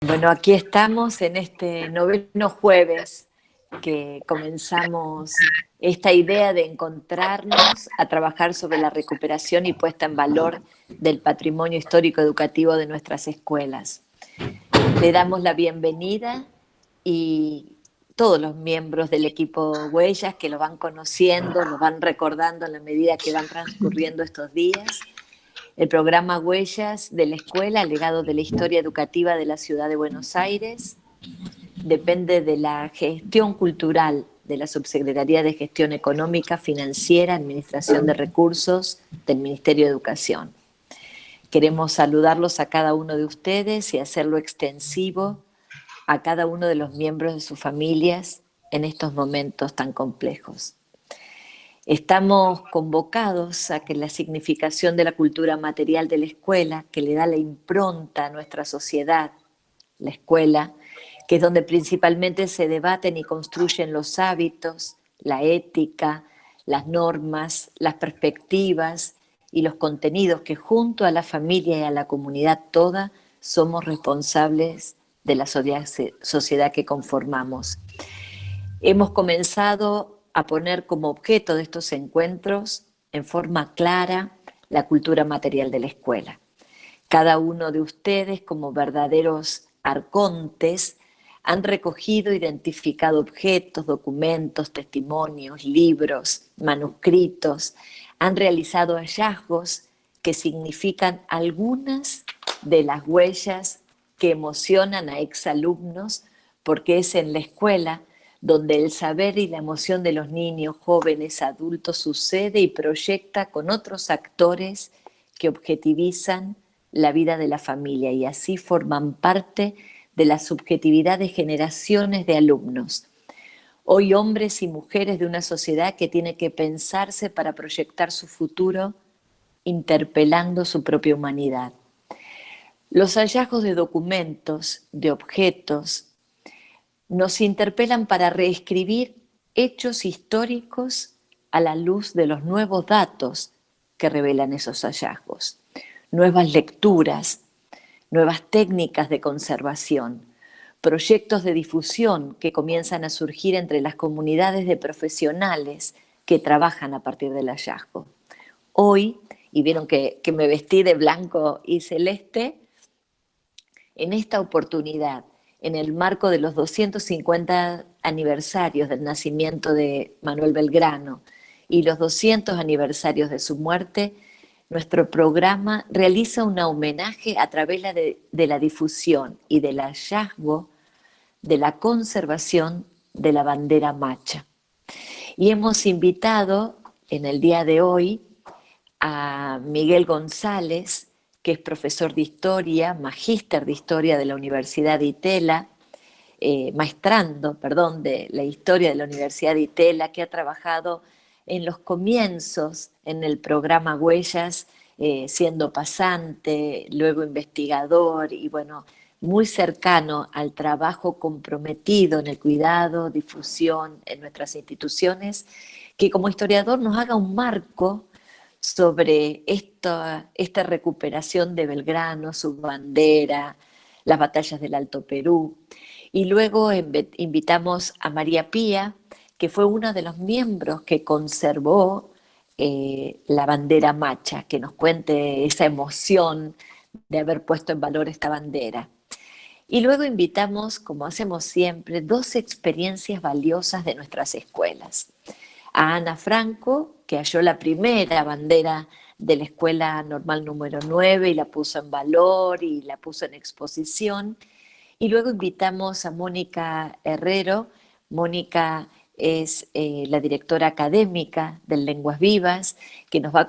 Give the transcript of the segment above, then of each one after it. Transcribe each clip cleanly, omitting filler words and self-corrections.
Bueno, aquí estamos en este noveno jueves que comenzamos esta idea de encontrarnos a trabajar sobre la recuperación y puesta en valor del patrimonio histórico educativo de nuestras escuelas. Le damos la bienvenida y todos los miembros del equipo Huellas que lo van conociendo, lo van recordando en la medida que van transcurriendo estos días. El programa Huellas de la Escuela, legado de la historia educativa de la ciudad de Buenos Aires, depende de la gestión cultural de la Subsecretaría de Gestión Económica, Financiera, Administración de Recursos del Ministerio de Educación. Queremos saludarlos a cada uno de ustedes y hacerlo extensivo a cada uno de los miembros de sus familias en estos momentos tan complejos. Estamos convocados a que la significación de la cultura material de la escuela, que le da la impronta a nuestra sociedad, la escuela, que es donde principalmente se debaten y construyen los hábitos, la ética, las normas, las perspectivas y los contenidos que junto a la familia y a la comunidad toda somos responsables de la sociedad que conformamos. Hemos comenzado a poner como objeto de estos encuentros en forma clara la cultura material de la escuela. Cada uno de ustedes, como verdaderos arcontes, han recogido, identificado objetos, documentos, testimonios, libros, manuscritos, han realizado hallazgos que significan algunas de las huellas que emocionan a exalumnos, porque es en la escuela donde el saber y la emoción de los niños, jóvenes, adultos sucede y proyecta con otros actores que objetivizan la vida de la familia y así forman parte de la subjetividad de generaciones de alumnos. Hoy hombres y mujeres de una sociedad que tiene que pensarse para proyectar su futuro interpelando su propia humanidad. Los hallazgos de documentos, de objetos, nos interpelan para reescribir hechos históricos a la luz de los nuevos datos que revelan esos hallazgos, nuevas lecturas, nuevas técnicas de conservación, proyectos de difusión que comienzan a surgir entre las comunidades de profesionales que trabajan a partir del hallazgo. Hoy, y vieron que me vestí de blanco y celeste, en esta oportunidad, en el marco de los 250 aniversarios del nacimiento de Manuel Belgrano y los 200 aniversarios de su muerte, nuestro programa realiza un homenaje a través de la difusión y del hallazgo de la conservación de la bandera macha. Y hemos invitado en el día de hoy a Miguel González, que es profesor de historia, magíster de historia de la Universidad de Itela, maestrando de la historia de la Universidad de Itela, que ha trabajado en los comienzos en el programa Huellas, siendo pasante, luego investigador y bueno, muy cercano al trabajo comprometido en el cuidado, difusión en nuestras instituciones, que como historiador nos haga un marco sobre esta recuperación de Belgrano, su bandera, las batallas del Alto Perú. Y luego invitamos a María Pía, que fue uno de los miembros que conservó la bandera macha, que nos cuente esa emoción de haber puesto en valor esta bandera. Y luego invitamos, como hacemos siempre, 2 experiencias valiosas de nuestras escuelas. A Ana Franco, que halló la primera bandera de la Escuela Normal número 9 y la puso en valor y la puso en exposición. Y luego invitamos a Mónica Herrero. Mónica es la directora académica de Lenguas Vivas, que nos va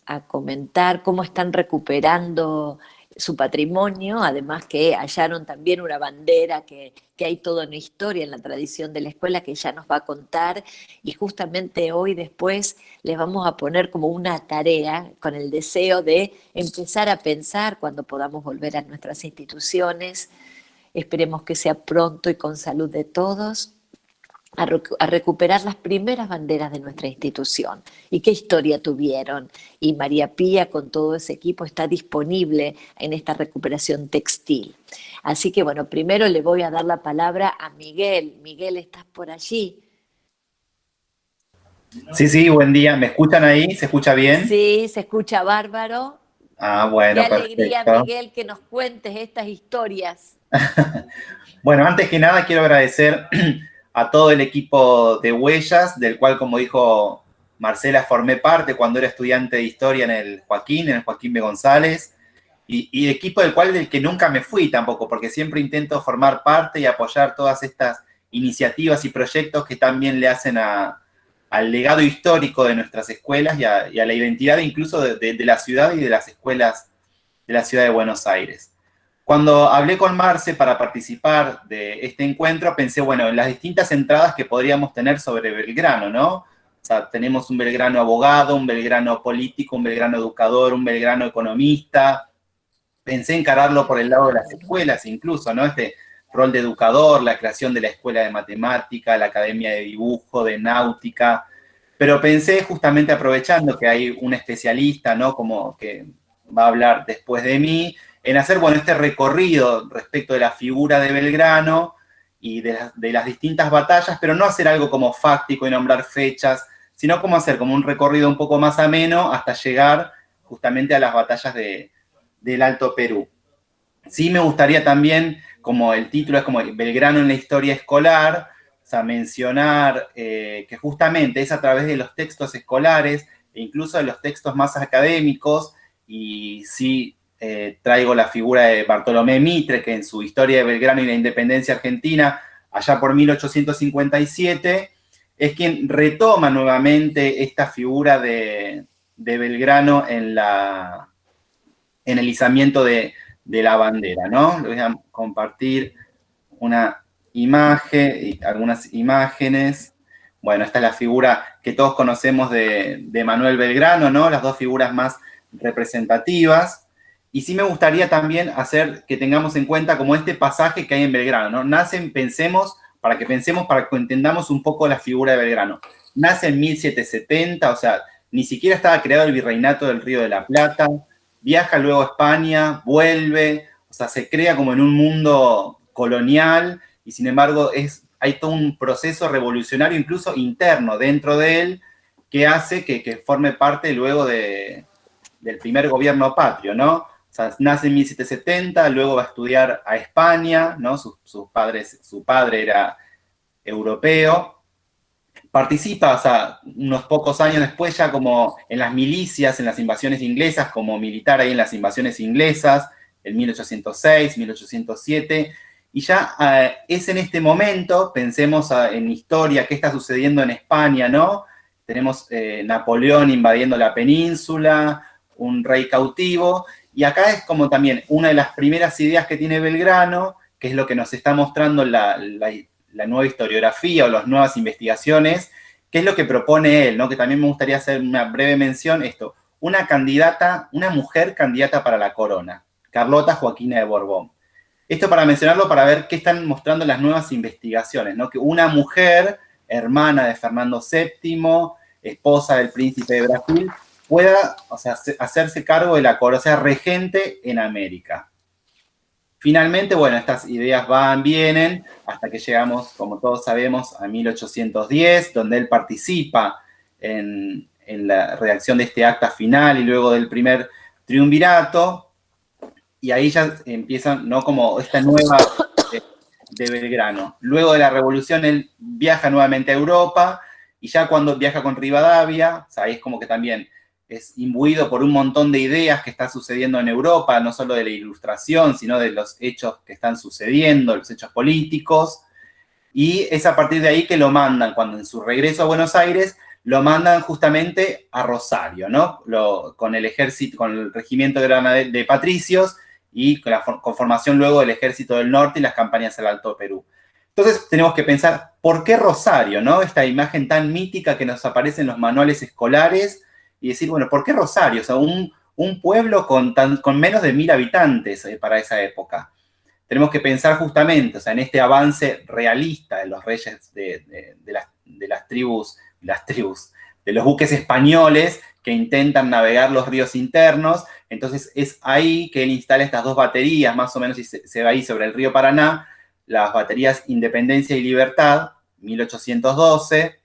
a comentar cómo están recuperando su patrimonio, además que hallaron también una bandera que hay toda una historia en la tradición de la escuela que ella nos va a contar, y justamente hoy después les vamos a poner como una tarea con el deseo de empezar a pensar cuando podamos volver a nuestras instituciones. Esperemos que sea pronto y con salud de todos. a recuperar las primeras banderas de nuestra institución y qué historia tuvieron. Y María Pía con todo ese equipo está disponible en esta recuperación textil. Así que bueno, primero le voy a dar la palabra a Miguel. Miguel, ¿estás por allí? Sí, sí, buen día. ¿Me escuchan ahí? ¿Se escucha bien? Sí, se escucha bárbaro. Ah, Qué bueno, alegría, perfecto. Miguel, que nos cuentes estas historias. Bueno, antes que nada quiero agradecer a todo el equipo de Huellas, del cual, como dijo Marcela, formé parte cuando era estudiante de historia en el Joaquín B. González, y equipo del que nunca me fui tampoco, porque siempre intento formar parte y apoyar todas estas iniciativas y proyectos que también le hacen al legado histórico de nuestras escuelas y a la identidad incluso de la ciudad y de las escuelas de la ciudad de Buenos Aires. Cuando hablé con Marce para participar de este encuentro, pensé, bueno, en las distintas entradas que podríamos tener sobre Belgrano, ¿no? O sea, tenemos un Belgrano abogado, un Belgrano político, un Belgrano educador, un Belgrano economista. Pensé encararlo por el lado de las Claro. escuelas incluso, ¿no? Este rol de educador, la creación de la escuela de matemática, la academia de dibujo, de náutica, pero pensé justamente aprovechando que hay un especialista, ¿no? Como que va a hablar después de mí, en hacer, bueno, este recorrido respecto de la figura de Belgrano y de las distintas batallas, pero no hacer algo como fáctico y nombrar fechas, sino como hacer como un recorrido un poco más ameno hasta llegar justamente a las batallas del Alto Perú. Sí me gustaría también, como el título es como Belgrano en la historia escolar, o sea, mencionar que justamente es a través de los textos escolares e incluso de los textos más académicos, y sí traigo la figura de Bartolomé Mitre, que en su Historia de Belgrano y la Independencia Argentina, allá por 1857, es quien retoma nuevamente esta figura de Belgrano en el izamiento de la bandera, ¿no? Les voy a compartir una imagen y algunas imágenes. Bueno, esta es la figura que todos conocemos de Manuel Belgrano, ¿no? Las dos figuras más representativas. Y sí me gustaría también hacer que tengamos en cuenta como este pasaje que hay en Belgrano, ¿no? Para que entendamos un poco la figura de Belgrano. Nace en 1770, o sea, ni siquiera estaba creado el virreinato del Río de la Plata, viaja luego a España, vuelve, o sea, se crea como en un mundo colonial y sin embargo hay todo un proceso revolucionario incluso interno dentro de él que hace que forme parte luego del primer gobierno patrio, ¿no? O sea, nace en 1770, luego va a estudiar a España, ¿no? Su padre era europeo, participa, o sea, unos pocos años después ya como en las milicias, en las invasiones inglesas, como militar ahí en las invasiones inglesas, en 1806, 1807, y ya es en este momento, pensemos en historia, qué está sucediendo en España, ¿no? Tenemos Napoleón invadiendo la península, un rey cautivo, y acá es como también una de las primeras ideas que tiene Belgrano, que es lo que nos está mostrando la nueva historiografía o las nuevas investigaciones, qué es lo que propone él, ¿no? Que también me gustaría hacer una breve mención, esto, una mujer candidata para la corona, Carlota Joaquina de Borbón. Esto para mencionarlo, para ver qué están mostrando las nuevas investigaciones, ¿no? Que una mujer, hermana de Fernando VII, esposa del príncipe de Brasil, pueda, o sea, hacerse cargo de la corona, o sea, regente en América. Finalmente, bueno, estas ideas van, vienen, hasta que llegamos, como todos sabemos, a 1810, donde él participa en la redacción de este acta final y luego del primer triunvirato, y ahí ya empiezan, ¿no? Como esta nueva de Belgrano. Luego de la revolución, él viaja nuevamente a Europa, y ya cuando viaja con Rivadavia, o sea, ahí es como que también es imbuido por un montón de ideas que está sucediendo en Europa, no solo de la ilustración, sino de los hechos que están sucediendo, los hechos políticos, y es a partir de ahí que lo mandan, cuando en su regreso a Buenos Aires, lo mandan justamente a Rosario, ¿no? Con el ejército, con el regimiento de patricios y con la conformación luego del ejército del norte y las campañas al Alto Perú. Entonces tenemos que pensar, ¿por qué Rosario, no? Esta imagen tan mítica que nos aparece en los manuales escolares y decir, bueno, ¿por qué Rosario? O sea, un pueblo con menos de 1000 habitantes para esa época. tenemos que pensar justamente, o sea, en este avance realista de los reyes de las tribus, de los buques españoles que intentan navegar los ríos internos. Entonces es ahí que él instala estas dos baterías, más o menos, y se va ahí sobre el río Paraná, las baterías Independencia y Libertad, 1812,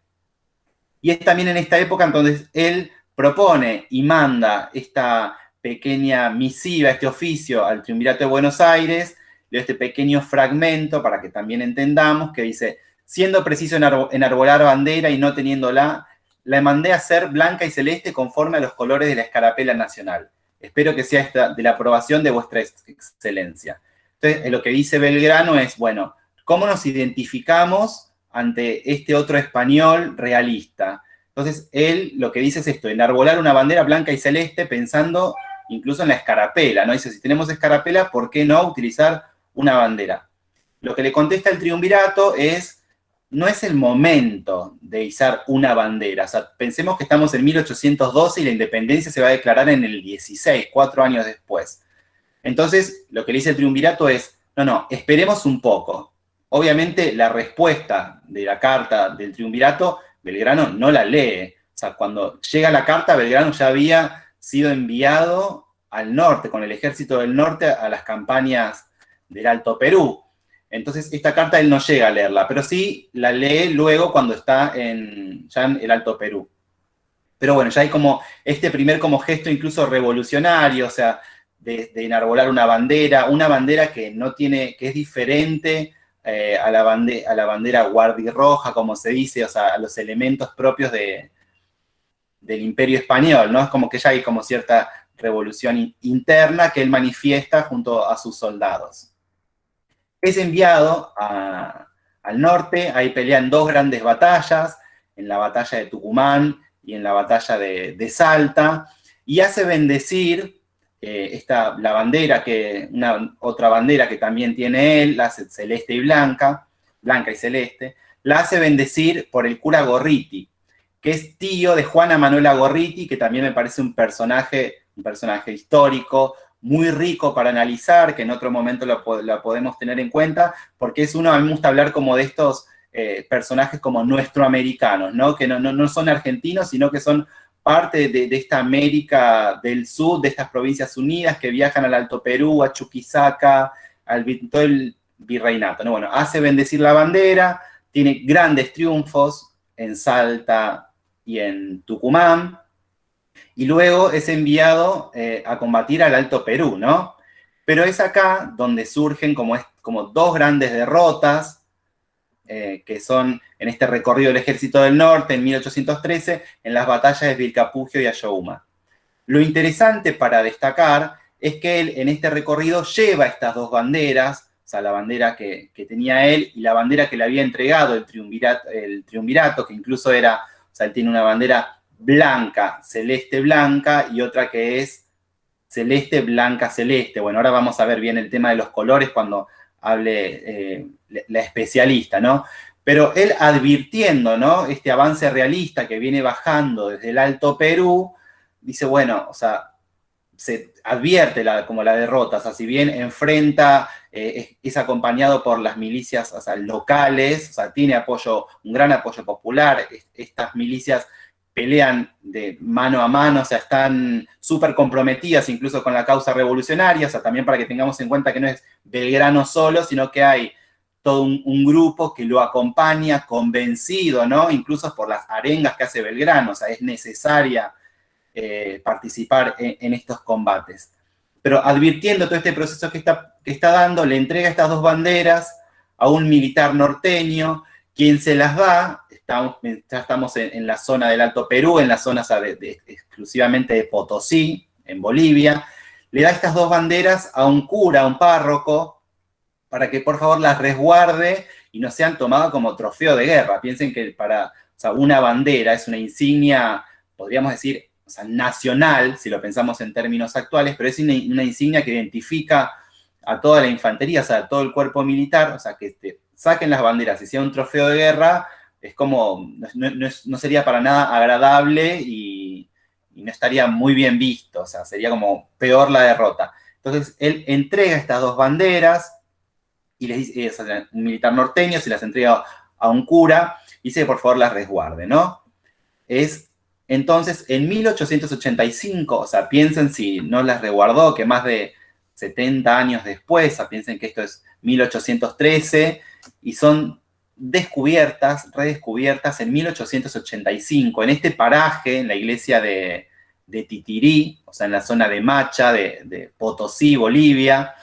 y es también en esta época entonces él propone y manda esta pequeña misiva, este oficio al Triunvirato de Buenos Aires, de este pequeño fragmento para que también entendamos, que dice: siendo preciso enarbolar bandera y no teniéndola, la mandé a ser blanca y celeste conforme a los colores de la escarapela nacional. Espero que sea de la aprobación de vuestra excelencia. Entonces, lo que dice Belgrano es, bueno, ¿cómo nos identificamos ante este otro español realista? Entonces, él lo que dice es esto: enarbolar una bandera blanca y celeste pensando incluso en la escarapela, ¿no? Dice, si tenemos escarapela, ¿por qué no utilizar una bandera? Lo que le contesta el triunvirato es: no es el momento de izar una bandera. O sea, pensemos que estamos en 1812 y la independencia se va a declarar en el 16, 4 años después. Entonces, lo que le dice el triunvirato es: no, esperemos un poco. Obviamente, la respuesta de la carta del triunvirato, Belgrano no la lee. O sea, cuando llega la carta, Belgrano ya había sido enviado al norte, con el ejército del norte, a las campañas del Alto Perú. Entonces, esta carta él no llega a leerla, pero sí la lee luego cuando está ya en el Alto Perú. Pero bueno, ya hay como este primer como gesto incluso revolucionario, o sea, de enarbolar una bandera que no tiene, que es diferente a la bandera guardirroja, como se dice, o sea, a los elementos propios del Imperio Español, ¿no? Es como que ya hay como cierta revolución interna que él manifiesta junto a sus soldados. Es enviado al norte, ahí pelean dos grandes batallas, en la batalla de Tucumán y en la batalla de Salta, y hace bendecir la bandera, otra bandera que también tiene él, la hace celeste y blanca y celeste, la hace bendecir por el cura Gorriti, que es tío de Juana Manuela Gorriti, que también me parece un personaje histórico, muy rico para analizar, que en otro momento lo podemos tener en cuenta, porque a mí me gusta hablar como de estos personajes como nuestroamericanos, ¿no? Que no son argentinos, sino que son parte de esta América del Sur, de estas provincias unidas, que viajan al Alto Perú, a Chuquisaca, todo el virreinato, ¿no? Bueno, hace bendecir la bandera, tiene grandes triunfos en Salta y en Tucumán, y luego es enviado a combatir al Alto Perú, ¿no? Pero es acá donde surgen como dos grandes derrotas, que son en este recorrido del Ejército del Norte en 1813, en las batallas de Vilcapugio y Ayohuma. Lo interesante para destacar es que él en este recorrido lleva estas dos banderas, o sea, la bandera que tenía él y la bandera que le había entregado el triunvirato, que incluso era, o sea, él tiene una bandera blanca, celeste, blanca, y otra que es celeste, blanca, celeste. Bueno, ahora vamos a ver bien el tema de los colores cuando hable la especialista, ¿no? Pero él advirtiendo, ¿no? Este avance realista que viene bajando desde el Alto Perú, dice, bueno, o sea, se advierte como la derrota, o sea, si bien enfrenta, es acompañado por las milicias, o sea, locales, o sea, tiene un gran apoyo popular, estas milicias pelean de mano a mano, o sea, están súper comprometidas incluso con la causa revolucionaria, o sea, también para que tengamos en cuenta que no es Belgrano solo, sino que hay todo un grupo que lo acompaña, convencido, ¿no? Incluso por las arengas que hace Belgrano, o sea, es necesaria participar en estos combates. Pero advirtiendo todo este proceso que está dando, le entrega estas dos banderas a un militar norteño, quien se las da. Ya estamos en la zona del Alto Perú, en la zona exclusivamente de Potosí, en Bolivia. Le da estas dos banderas a un cura, a un párroco, para que por favor las resguarde y no sean tomadas como trofeo de guerra. Piensen que una bandera es una insignia, podríamos decir, o sea, nacional, si lo pensamos en términos actuales, pero es una insignia que identifica a toda la infantería, o sea, a todo el cuerpo militar, o sea, que saquen las banderas y sea un trofeo de guerra, es como, no sería para nada agradable y no estaría muy bien visto, o sea, sería como peor la derrota. Entonces, él entrega estas dos banderas, y les dice, es un militar norteño, se las entrega a un cura, y dice que por favor las resguarde, ¿no? Es entonces en 1885, o sea, piensen si no las resguardó, que más de 70 años después, o sea, piensen que esto es 1813, y son descubiertas, redescubiertas en 1885, en este paraje, en la iglesia de Titirí, o sea, en la zona de Macha, de Potosí, Bolivia,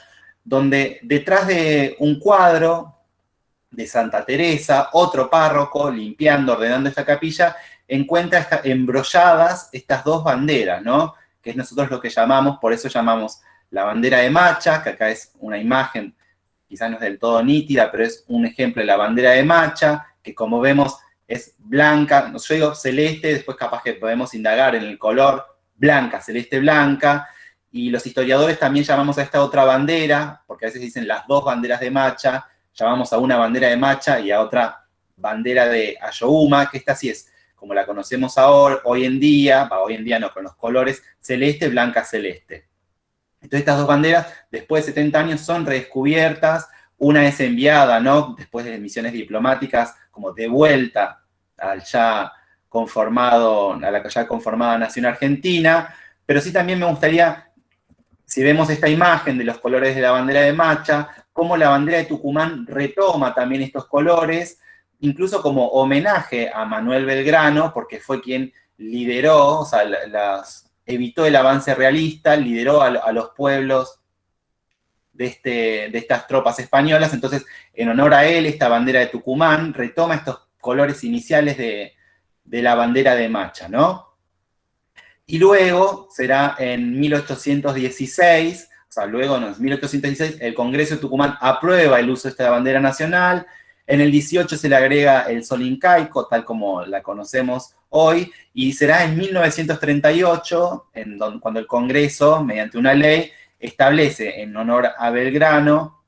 donde detrás de un cuadro de Santa Teresa, otro párroco, limpiando, ordenando esta capilla, encuentra embrolladas estas dos banderas, ¿no? Que es nosotros lo que llamamos, por eso llamamos la bandera de Macha, que acá es una imagen, quizás no es del todo nítida, pero es un ejemplo de la bandera de Macha, que como vemos es blanca, yo digo celeste, después capaz que podemos indagar en el color, blanca, celeste, blanca, y los historiadores también llamamos a esta otra bandera, porque a veces dicen las dos banderas de Macha, llamamos a una bandera de Macha y a otra bandera de Ayohuma, que esta sí es como la conocemos ahora, hoy en día no, con los colores celeste, blanca, celeste. Entonces estas dos banderas, después de 70 años, son redescubiertas, una es enviada, ¿no? Después de misiones diplomáticas, como de vuelta al ya conformado, a la ya conformada nación argentina, pero sí también me gustaría, si vemos esta imagen de los colores de la bandera de Macha, cómo la bandera de Tucumán retoma también estos colores, incluso como homenaje a Manuel Belgrano, porque fue quien lideró, o sea, evitó el avance realista, lideró a los pueblos de estas tropas españolas. Entonces, en honor a él, esta bandera de Tucumán retoma estos colores iniciales de la bandera de Macha, ¿no? Y luego será en 1816, o sea, luego no, en 1816, el Congreso de Tucumán aprueba el uso de esta bandera nacional. En el 18 se le agrega el sol incaico, tal como la conocemos hoy, y será en 1938, cuando el Congreso, mediante una ley, establece en honor a Belgrano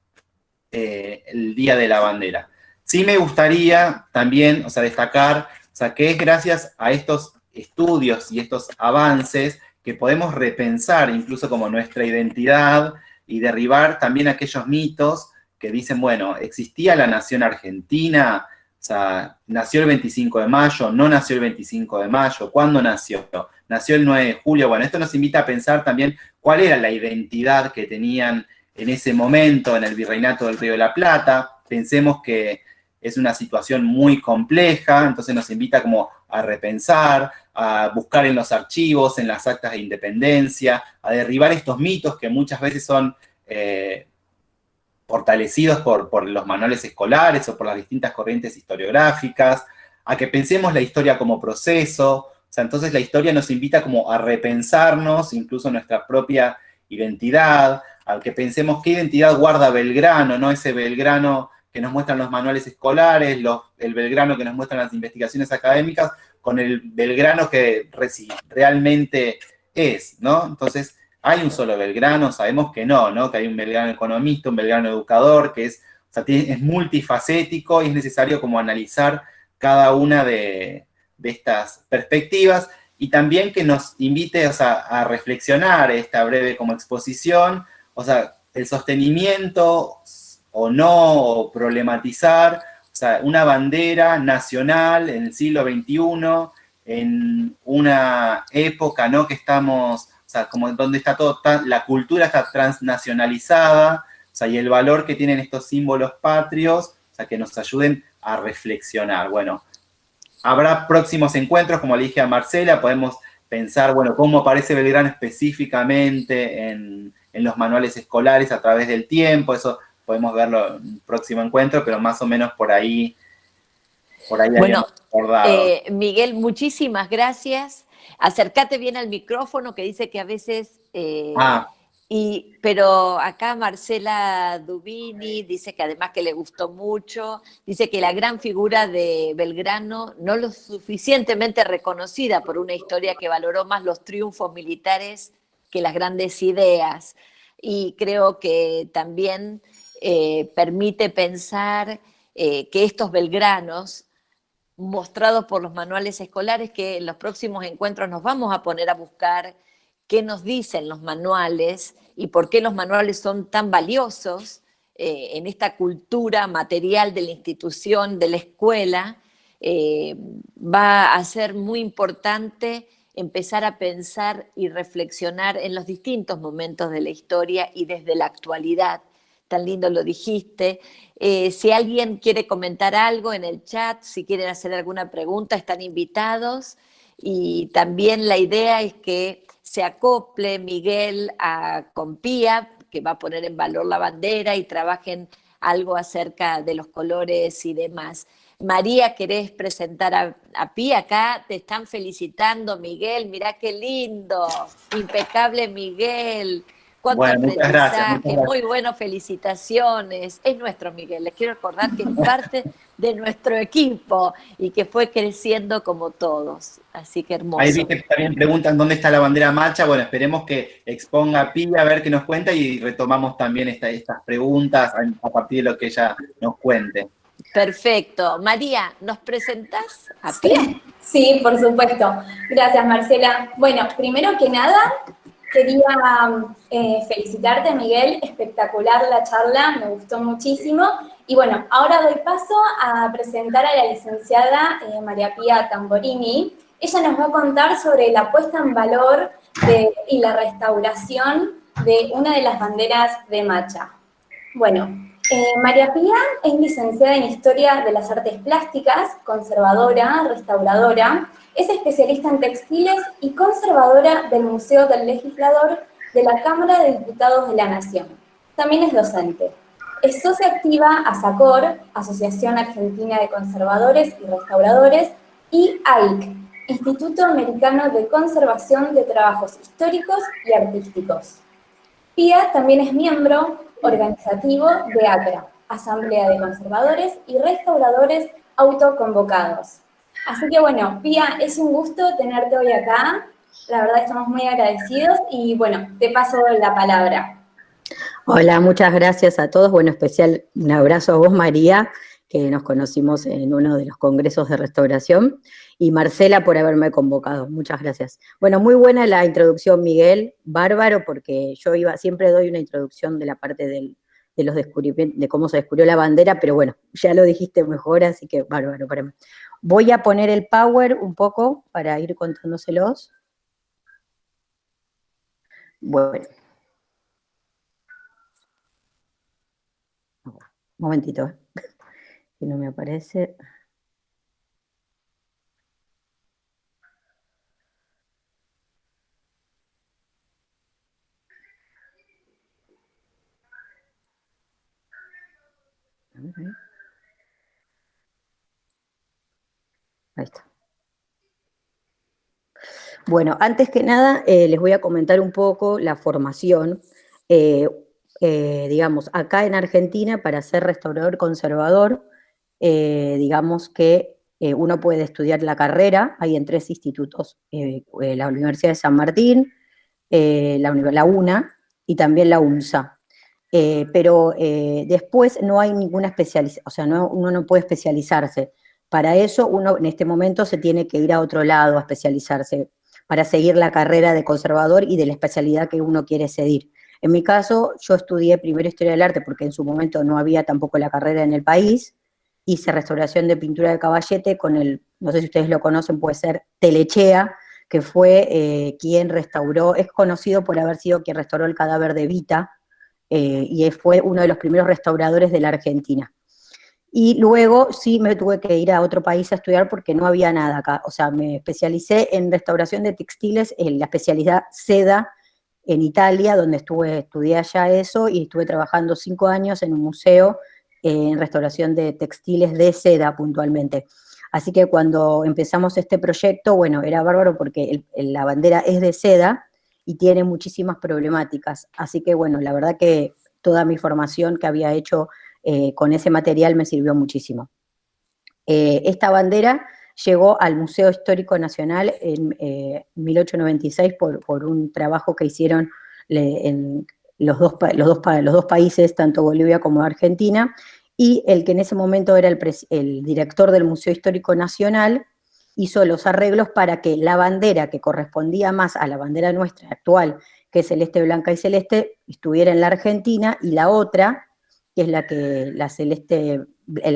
el Día de la Bandera. Sí me gustaría también, o sea, destacar, o sea, que es gracias a estos estudios y estos avances que podemos repensar incluso como nuestra identidad y derribar también aquellos mitos que dicen, bueno, existía la nación argentina, o sea, nació el 25 de mayo, no nació el 25 de mayo, ¿cuándo nació? Nació el 9 de julio. Bueno, esto nos invita a pensar también cuál era la identidad que tenían en ese momento en el Virreinato del Río de la Plata. Pensemos que es una situación muy compleja, entonces nos invita como a repensar, a buscar en los archivos, en las actas de independencia, a derribar estos mitos que muchas veces son fortalecidos por los manuales escolares o por las distintas corrientes historiográficas, a que pensemos la historia como proceso. O sea, entonces la historia nos invita como a repensarnos incluso nuestra propia identidad, a que pensemos qué identidad guarda Belgrano, ¿no? Ese Belgrano que nos muestran los manuales escolares, el Belgrano que nos muestran las investigaciones académicas, con el Belgrano que realmente es, ¿no? Entonces, ¿hay un solo Belgrano? Sabemos que no, ¿no? Que hay un Belgrano economista, un Belgrano educador, que es, o sea, es multifacético y es necesario como analizar cada una de estas perspectivas y también que nos invite, o sea, a reflexionar esta breve como exposición, o sea, el sostenimiento o no, o problematizar, o sea, una bandera nacional en el siglo XXI, en una época, ¿no? Que estamos, o sea, como donde está todo, la cultura está transnacionalizada, o sea, y el valor que tienen estos símbolos patrios, o sea, que nos ayuden a reflexionar. Bueno, habrá próximos encuentros, como le dije a Marcela, podemos pensar, bueno, cómo aparece Belgrano específicamente en los manuales escolares a través del tiempo, eso podemos verlo en un próximo encuentro, pero más o menos por ahí Bueno, habíamos acordado. Miguel, muchísimas gracias. Acércate bien al micrófono que dice que a veces... pero acá Marcela Dubini dice que además que le gustó mucho, dice que la gran figura de Belgrano, no lo suficientemente reconocida por una historia que valoró más los triunfos militares que las grandes ideas. Y creo que también permite pensar que estos belgranos, mostrados por los manuales escolares, que en los próximos encuentros nos vamos a poner a buscar qué nos dicen los manuales y por qué los manuales son tan valiosos en esta cultura material de la institución, de la escuela, va a ser muy importante empezar a pensar y reflexionar en los distintos momentos de la historia y desde la actualidad. Tan lindo lo dijiste. Si alguien quiere comentar algo en el chat, si quieren hacer alguna pregunta, están invitados. Y también la idea es que se acople Miguel con Pía, que va a poner en valor la bandera, y trabajen algo acerca de los colores y demás. María, ¿querés presentar a Pía? Acá te están felicitando, Miguel, mirá qué lindo, impecable Miguel, cuánto Bueno, muchas gracias, muchas aprendizaje, muy gracias. bueno, felicitaciones. Es nuestro Miguel, les quiero recordar que es parte de nuestro equipo y que fue creciendo como todos, así que Ahí vi hermoso. que también preguntan dónde está la bandera macha. Bueno, esperemos que exponga a Pía a ver qué nos cuenta y retomamos también estas preguntas a partir de lo que ella nos cuente. Perfecto. María, ¿nos presentás a Pía? Sí, sí, por supuesto. Gracias, Marcela. Bueno, primero que nada, quería felicitarte, Miguel. Espectacular la charla, me gustó muchísimo. Y bueno, ahora doy paso a presentar a la licenciada María Pía Tamborini. Ella nos va a contar sobre la puesta en valor y la restauración de una de las banderas de Macha. Bueno, María Pía es licenciada en Historia de las Artes Plásticas, conservadora, restauradora, es especialista en textiles y conservadora del Museo del Legislador de la Cámara de Diputados de la Nación. También es docente. Es socia activa a SACOR, Asociación Argentina de Conservadores y Restauradores, y AIC, Instituto Americano de Conservación de Trabajos Históricos y Artísticos. Pía también es miembro organizativo de ACRA, Asamblea de Conservadores y Restauradores Autoconvocados. Así que bueno, Pía, es un gusto tenerte hoy acá. La verdad estamos muy agradecidos y bueno, te paso la palabra. Hola, muchas gracias a todos. Bueno, especial un abrazo a vos, María, que nos conocimos en uno de los congresos de restauración, y Marcela por haberme convocado. Muchas gracias. Bueno, muy buena la introducción, Miguel, bárbaro, porque yo siempre doy una introducción de la parte de los descubrimientos, de cómo se descubrió la bandera, pero bueno, ya lo dijiste mejor, así que bárbaro para mí. Voy a poner el power un poco para ir contándoselos. Bueno. Un momentito, que no me aparece. Ahí está. Bueno, antes que nada, les voy a comentar un poco la formación. Digamos, acá en Argentina, para ser restaurador conservador, digamos que uno puede estudiar la carrera, hay en 3 institutos, la Universidad de San Martín, la UNA y también la UNSA. Pero después no hay ninguna especialización, o sea, uno no puede especializarse. Para eso uno en este momento se tiene que ir a otro lado a especializarse, para seguir la carrera de conservador y de la especialidad que uno quiere seguir. En mi caso, yo estudié primero Historia del Arte porque en su momento no había tampoco la carrera en el país, hice restauración de pintura de Caballete con no sé si ustedes lo conocen, puede ser Telechea, que fue quien restauró, es conocido por haber sido quien restauró el cadáver de Evita, y fue uno de los primeros restauradores de la Argentina. Y luego sí me tuve que ir a otro país a estudiar porque no había nada acá. O sea, me especialicé en restauración de textiles, en la especialidad seda en Italia, donde estudié allá eso y estuve trabajando 5 años en un museo en restauración de textiles de seda puntualmente. Así que cuando empezamos este proyecto, bueno, era bárbaro porque la bandera es de seda y tiene muchísimas problemáticas. Así que bueno, la verdad que toda mi formación que había hecho con ese material me sirvió muchísimo. Esta bandera llegó al Museo Histórico Nacional en 1896 por un trabajo que hicieron en los dos países, tanto Bolivia como Argentina, y el que en ese momento era el director del Museo Histórico Nacional hizo los arreglos para que la bandera que correspondía más a la bandera nuestra actual, que es celeste, blanca y celeste, estuviera en la Argentina, y la otra, que es la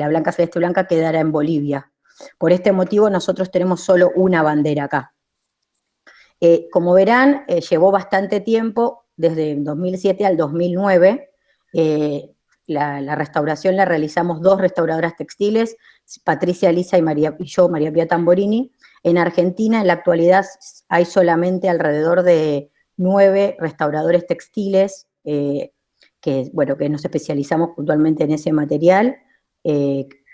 blanca celeste blanca quedará en Bolivia. Por este motivo nosotros tenemos solo una bandera acá. Como verán, llevó bastante tiempo, desde 2007 al 2009, la restauración la realizamos 2 restauradoras textiles, Patricia Lisa y yo, María Pía Tamborini. En Argentina, en la actualidad, hay solamente alrededor de 9 restauradores textiles que nos especializamos puntualmente en ese material.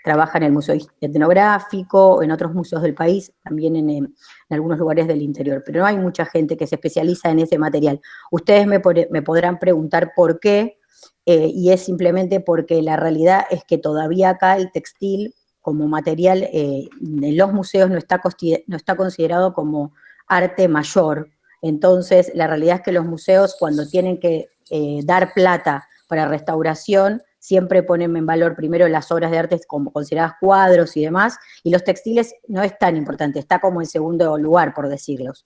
Trabaja en el Museo Etnográfico, en otros museos del país, también en algunos lugares del interior, pero no hay mucha gente que se especializa en ese material. Ustedes me podrán preguntar por qué, y es simplemente porque la realidad es que todavía acá el textil como material en los museos no está considerado como arte mayor. Entonces, la realidad es que los museos, cuando tienen que dar plata para restauración, siempre ponen en valor primero las obras de arte como consideradas cuadros y demás, y los textiles no es tan importante, está como en segundo lugar, por decirlos.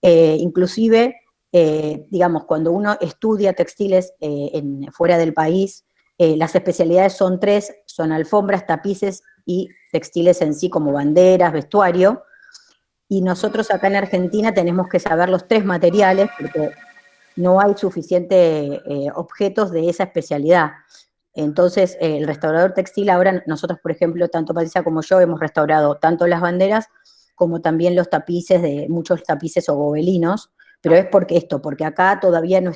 Inclusive, digamos, cuando uno estudia textiles fuera del país, las especialidades son 3, son alfombras, tapices y textiles en sí, como banderas, vestuario, y nosotros acá en Argentina tenemos que saber los 3 materiales, porque no hay suficientes objetos de esa especialidad. Entonces, el restaurador textil, ahora nosotros, por ejemplo, tanto Patricia como yo, hemos restaurado tanto las banderas como también los tapices, muchos tapices o gobelinos, pero es porque acá todavía no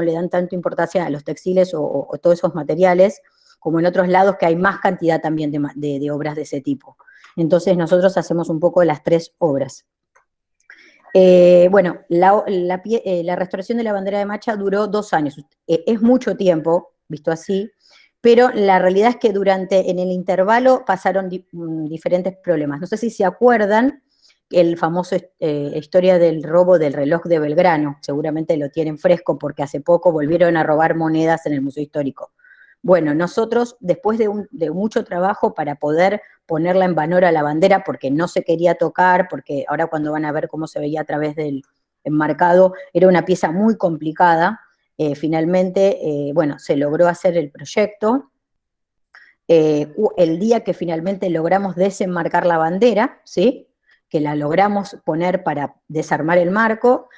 le dan tanta importancia a los textiles o todos esos materiales, como en otros lados que hay más cantidad también de obras de ese tipo. Entonces, nosotros hacemos un poco las 3 obras. Bueno, la restauración de la bandera de Macha duró 2 años. Es mucho tiempo, visto así, pero la realidad es que en el intervalo pasaron diferentes problemas. No sé si se acuerdan el famoso historia del robo del reloj de Belgrano, seguramente lo tienen fresco porque hace poco volvieron a robar monedas en el Museo Histórico. Bueno, nosotros, después de mucho trabajo para poder ponerla en valor a la bandera, porque no se quería tocar, porque ahora cuando van a ver cómo se veía a través del enmarcado, era una pieza muy complicada. Finalmente, se logró hacer el proyecto. El día que finalmente logramos desenmarcar la bandera, ¿sí?, que la logramos poner para desarmar el marco,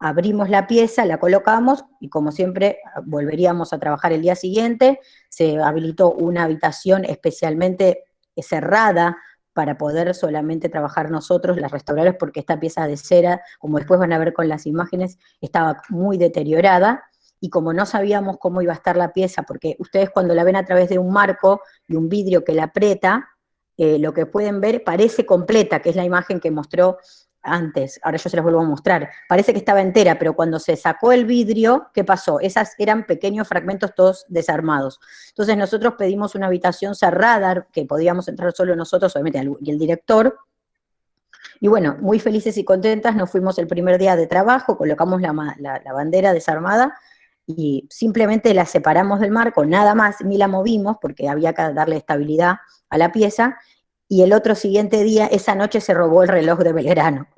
abrimos la pieza, la colocamos y como siempre volveríamos a trabajar el día siguiente. Se habilitó una habitación especialmente cerrada para poder solamente trabajar nosotros, las restauradoras, porque esta pieza de cera, como después van a ver con las imágenes, estaba muy deteriorada, y como no sabíamos cómo iba a estar la pieza, porque ustedes cuando la ven a través de un marco y un vidrio que la aprieta, lo que pueden ver parece completa, que es la imagen que mostró antes, ahora yo se las vuelvo a mostrar, parece que estaba entera, pero cuando se sacó el vidrio, ¿qué pasó? Esas eran pequeños fragmentos todos desarmados. Entonces nosotros pedimos una habitación cerrada, que podíamos entrar solo nosotros, obviamente, y el director, y bueno, muy felices y contentas, nos fuimos el primer día de trabajo, colocamos la bandera desarmada, y simplemente la separamos del marco, nada más, ni la movimos, porque había que darle estabilidad a la pieza, y el otro siguiente día, esa noche se robó el reloj de Belgrano.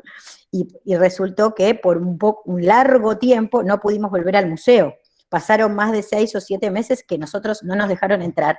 Y resultó que por un largo tiempo no pudimos volver al museo. Pasaron más de 6 o 7 meses que nosotros no nos dejaron entrar,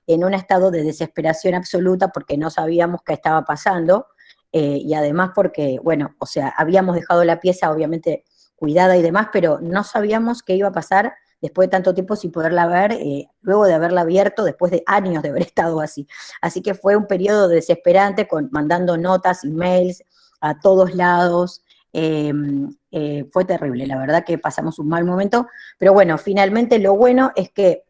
en un estado de desesperación absoluta porque no sabíamos qué estaba pasando, y además porque, bueno, o sea, habíamos dejado la pieza obviamente cuidada y demás, pero no sabíamos qué iba a pasar después de tanto tiempo sin poderla ver, luego de haberla abierto, después de años de haber estado así. Así que fue un periodo desesperante, mandando notas, emails a todos lados. Fue terrible, la verdad que pasamos un mal momento, pero bueno, finalmente lo bueno es que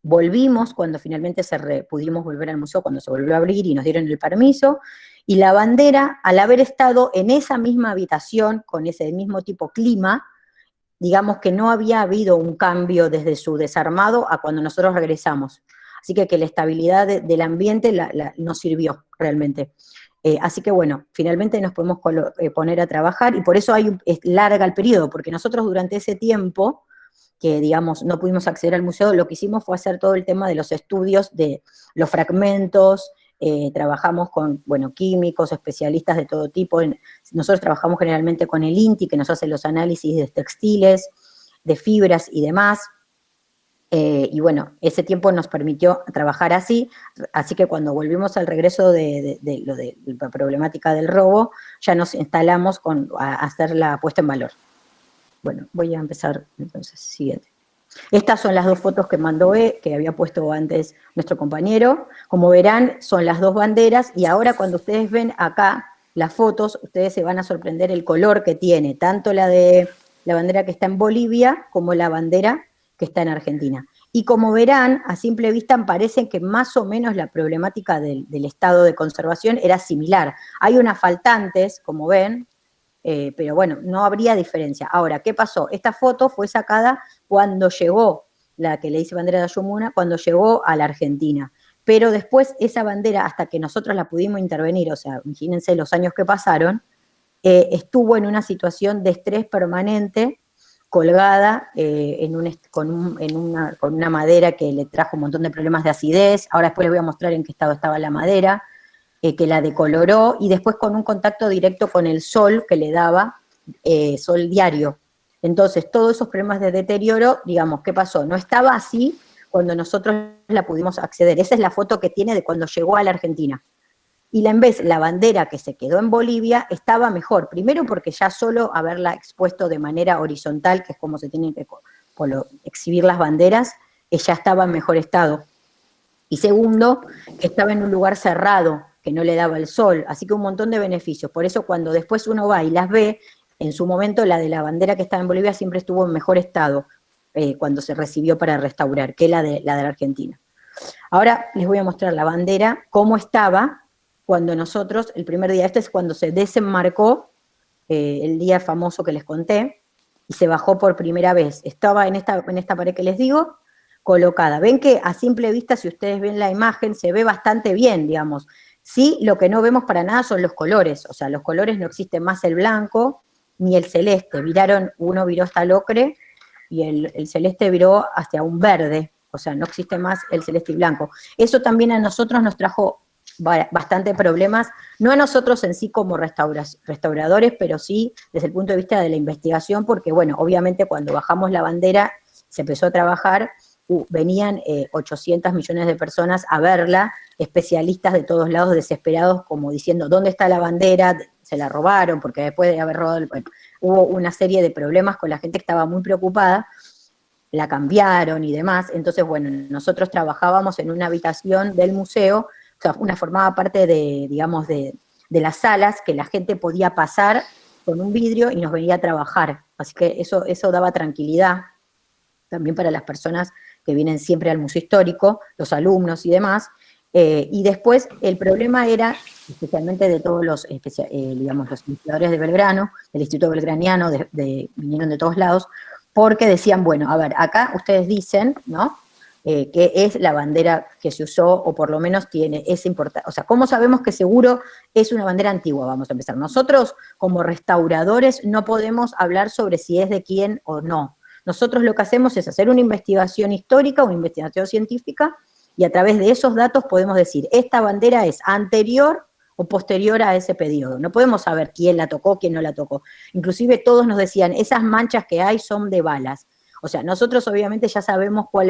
volvimos cuando finalmente pudimos volver al museo, cuando se volvió a abrir y nos dieron el permiso, y la bandera, al haber estado en esa misma habitación, con ese mismo tipo clima, digamos que no había habido un cambio desde su desarmado a cuando nosotros regresamos. Así que la estabilidad del ambiente nos sirvió realmente. Así que bueno, finalmente nos podemos poner a trabajar, y por eso es larga el periodo, porque nosotros durante ese tiempo, que digamos no pudimos acceder al museo, lo que hicimos fue hacer todo el tema de los estudios de los fragmentos. Trabajamos con, bueno, químicos, especialistas de todo tipo. Nosotros trabajamos generalmente con el INTI, que nos hace los análisis de textiles, de fibras y demás. Y bueno, ese tiempo nos permitió trabajar así que cuando volvimos al regreso de la problemática del robo, ya nos instalamos a hacer la puesta en valor. Bueno, voy a empezar entonces, siguiente. Estas son las dos fotos que mandó que había puesto antes nuestro compañero. Como verán, son las dos banderas, y ahora cuando ustedes ven acá las fotos, ustedes se van a sorprender el color que tiene, tanto la de la bandera que está en Bolivia, como la bandera que está en Argentina. Y como verán, a simple vista parece que más o menos la problemática del estado de conservación era similar. Hay unas faltantes, como ven, pero bueno, no habría diferencia. Ahora, ¿qué pasó? Esta foto fue sacada cuando llegó, la que le dice bandera de Ayumuna, cuando llegó a la Argentina. Pero después esa bandera, hasta que nosotros la pudimos intervenir, o sea, imagínense los años que pasaron, estuvo en una situación de estrés permanente, colgada con una madera que le trajo un montón de problemas de acidez. Ahora después les voy a mostrar en qué estado estaba la madera, que la decoloró, y después con un contacto directo con el sol que le daba, sol diario. Entonces, todos esos problemas de deterioro, digamos, ¿qué pasó? No estaba así cuando nosotros la pudimos acceder. Esa es la foto que tiene de cuando llegó a la Argentina. Y en vez, la bandera que se quedó en Bolivia estaba mejor. Primero porque ya solo haberla expuesto de manera horizontal, que es como se tienen que exhibir las banderas, ya estaba en mejor estado. Y segundo, que estaba en un lugar cerrado, que no le daba el sol, así que un montón de beneficios. Por eso cuando después uno va y las ve, en su momento la de la bandera que estaba en Bolivia siempre estuvo en mejor estado cuando se recibió para restaurar, que la de la Argentina. Ahora les voy a mostrar la bandera, cómo estaba cuando nosotros, el primer día, este es cuando se desenmarcó, el día famoso que les conté, y se bajó por primera vez. Estaba en esta pared que les digo, colocada. Ven que a simple vista, si ustedes ven la imagen, se ve bastante bien, digamos. Sí, lo que no vemos para nada son los colores, o sea, los colores no existen más el blanco ni el celeste. Uno viró hasta el ocre y el celeste viró hacia un verde, o sea, no existe más el celeste y blanco. Eso también a nosotros nos trajo bastante problemas, no a nosotros en sí como restauradores, pero sí desde el punto de vista de la investigación, porque bueno, obviamente cuando bajamos la bandera, se empezó a trabajar, venían 800 millones de personas a verla, especialistas de todos lados desesperados, como diciendo, ¿dónde está la bandera? Se la robaron, porque después de haber robado, bueno, hubo una serie de problemas con la gente que estaba muy preocupada, la cambiaron y demás. Entonces, bueno, nosotros trabajábamos en una habitación del museo, o sea, formaba parte de, digamos, de las salas que la gente podía pasar con un vidrio y nos venía a trabajar. Así que eso daba tranquilidad también para las personas que vienen siempre al Museo Histórico, los alumnos y demás. Y después el problema era, especialmente de todos los, digamos, los investigadores de Belgrano, del Instituto Belgraniano, vinieron de todos lados, porque decían, bueno, a ver, acá ustedes dicen, ¿no?, que es la bandera que se usó, o por lo menos tiene esa importancia. O sea, ¿cómo sabemos que seguro es una bandera antigua? Vamos a empezar. Nosotros, como restauradores, no podemos hablar sobre si es de quién o no. Nosotros lo que hacemos es hacer una investigación histórica, una investigación científica, y a través de esos datos podemos decir, esta bandera es anterior o posterior a ese periodo. No podemos saber quién la tocó, quién no la tocó. Inclusive todos nos decían, esas manchas que hay son de balas. O sea, nosotros obviamente ya sabemos por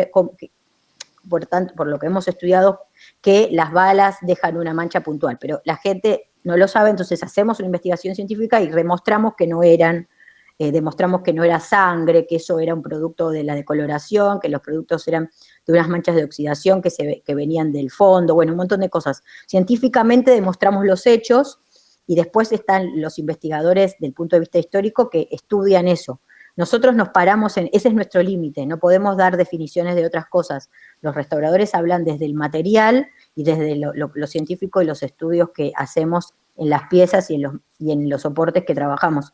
lo que hemos estudiado, que las balas dejan una mancha puntual, pero la gente no lo sabe, entonces hacemos una investigación científica y demostramos que no era sangre, que eso era un producto de la decoloración, que los productos eran de unas manchas de oxidación que venían del fondo, bueno, un montón de cosas. Científicamente demostramos los hechos y después están los investigadores del punto de vista histórico que estudian eso. Nosotros nos paramos ese es nuestro límite, no podemos dar definiciones de otras cosas. Los restauradores hablan desde el material y desde lo científico y los estudios que hacemos en las piezas y en los soportes que trabajamos.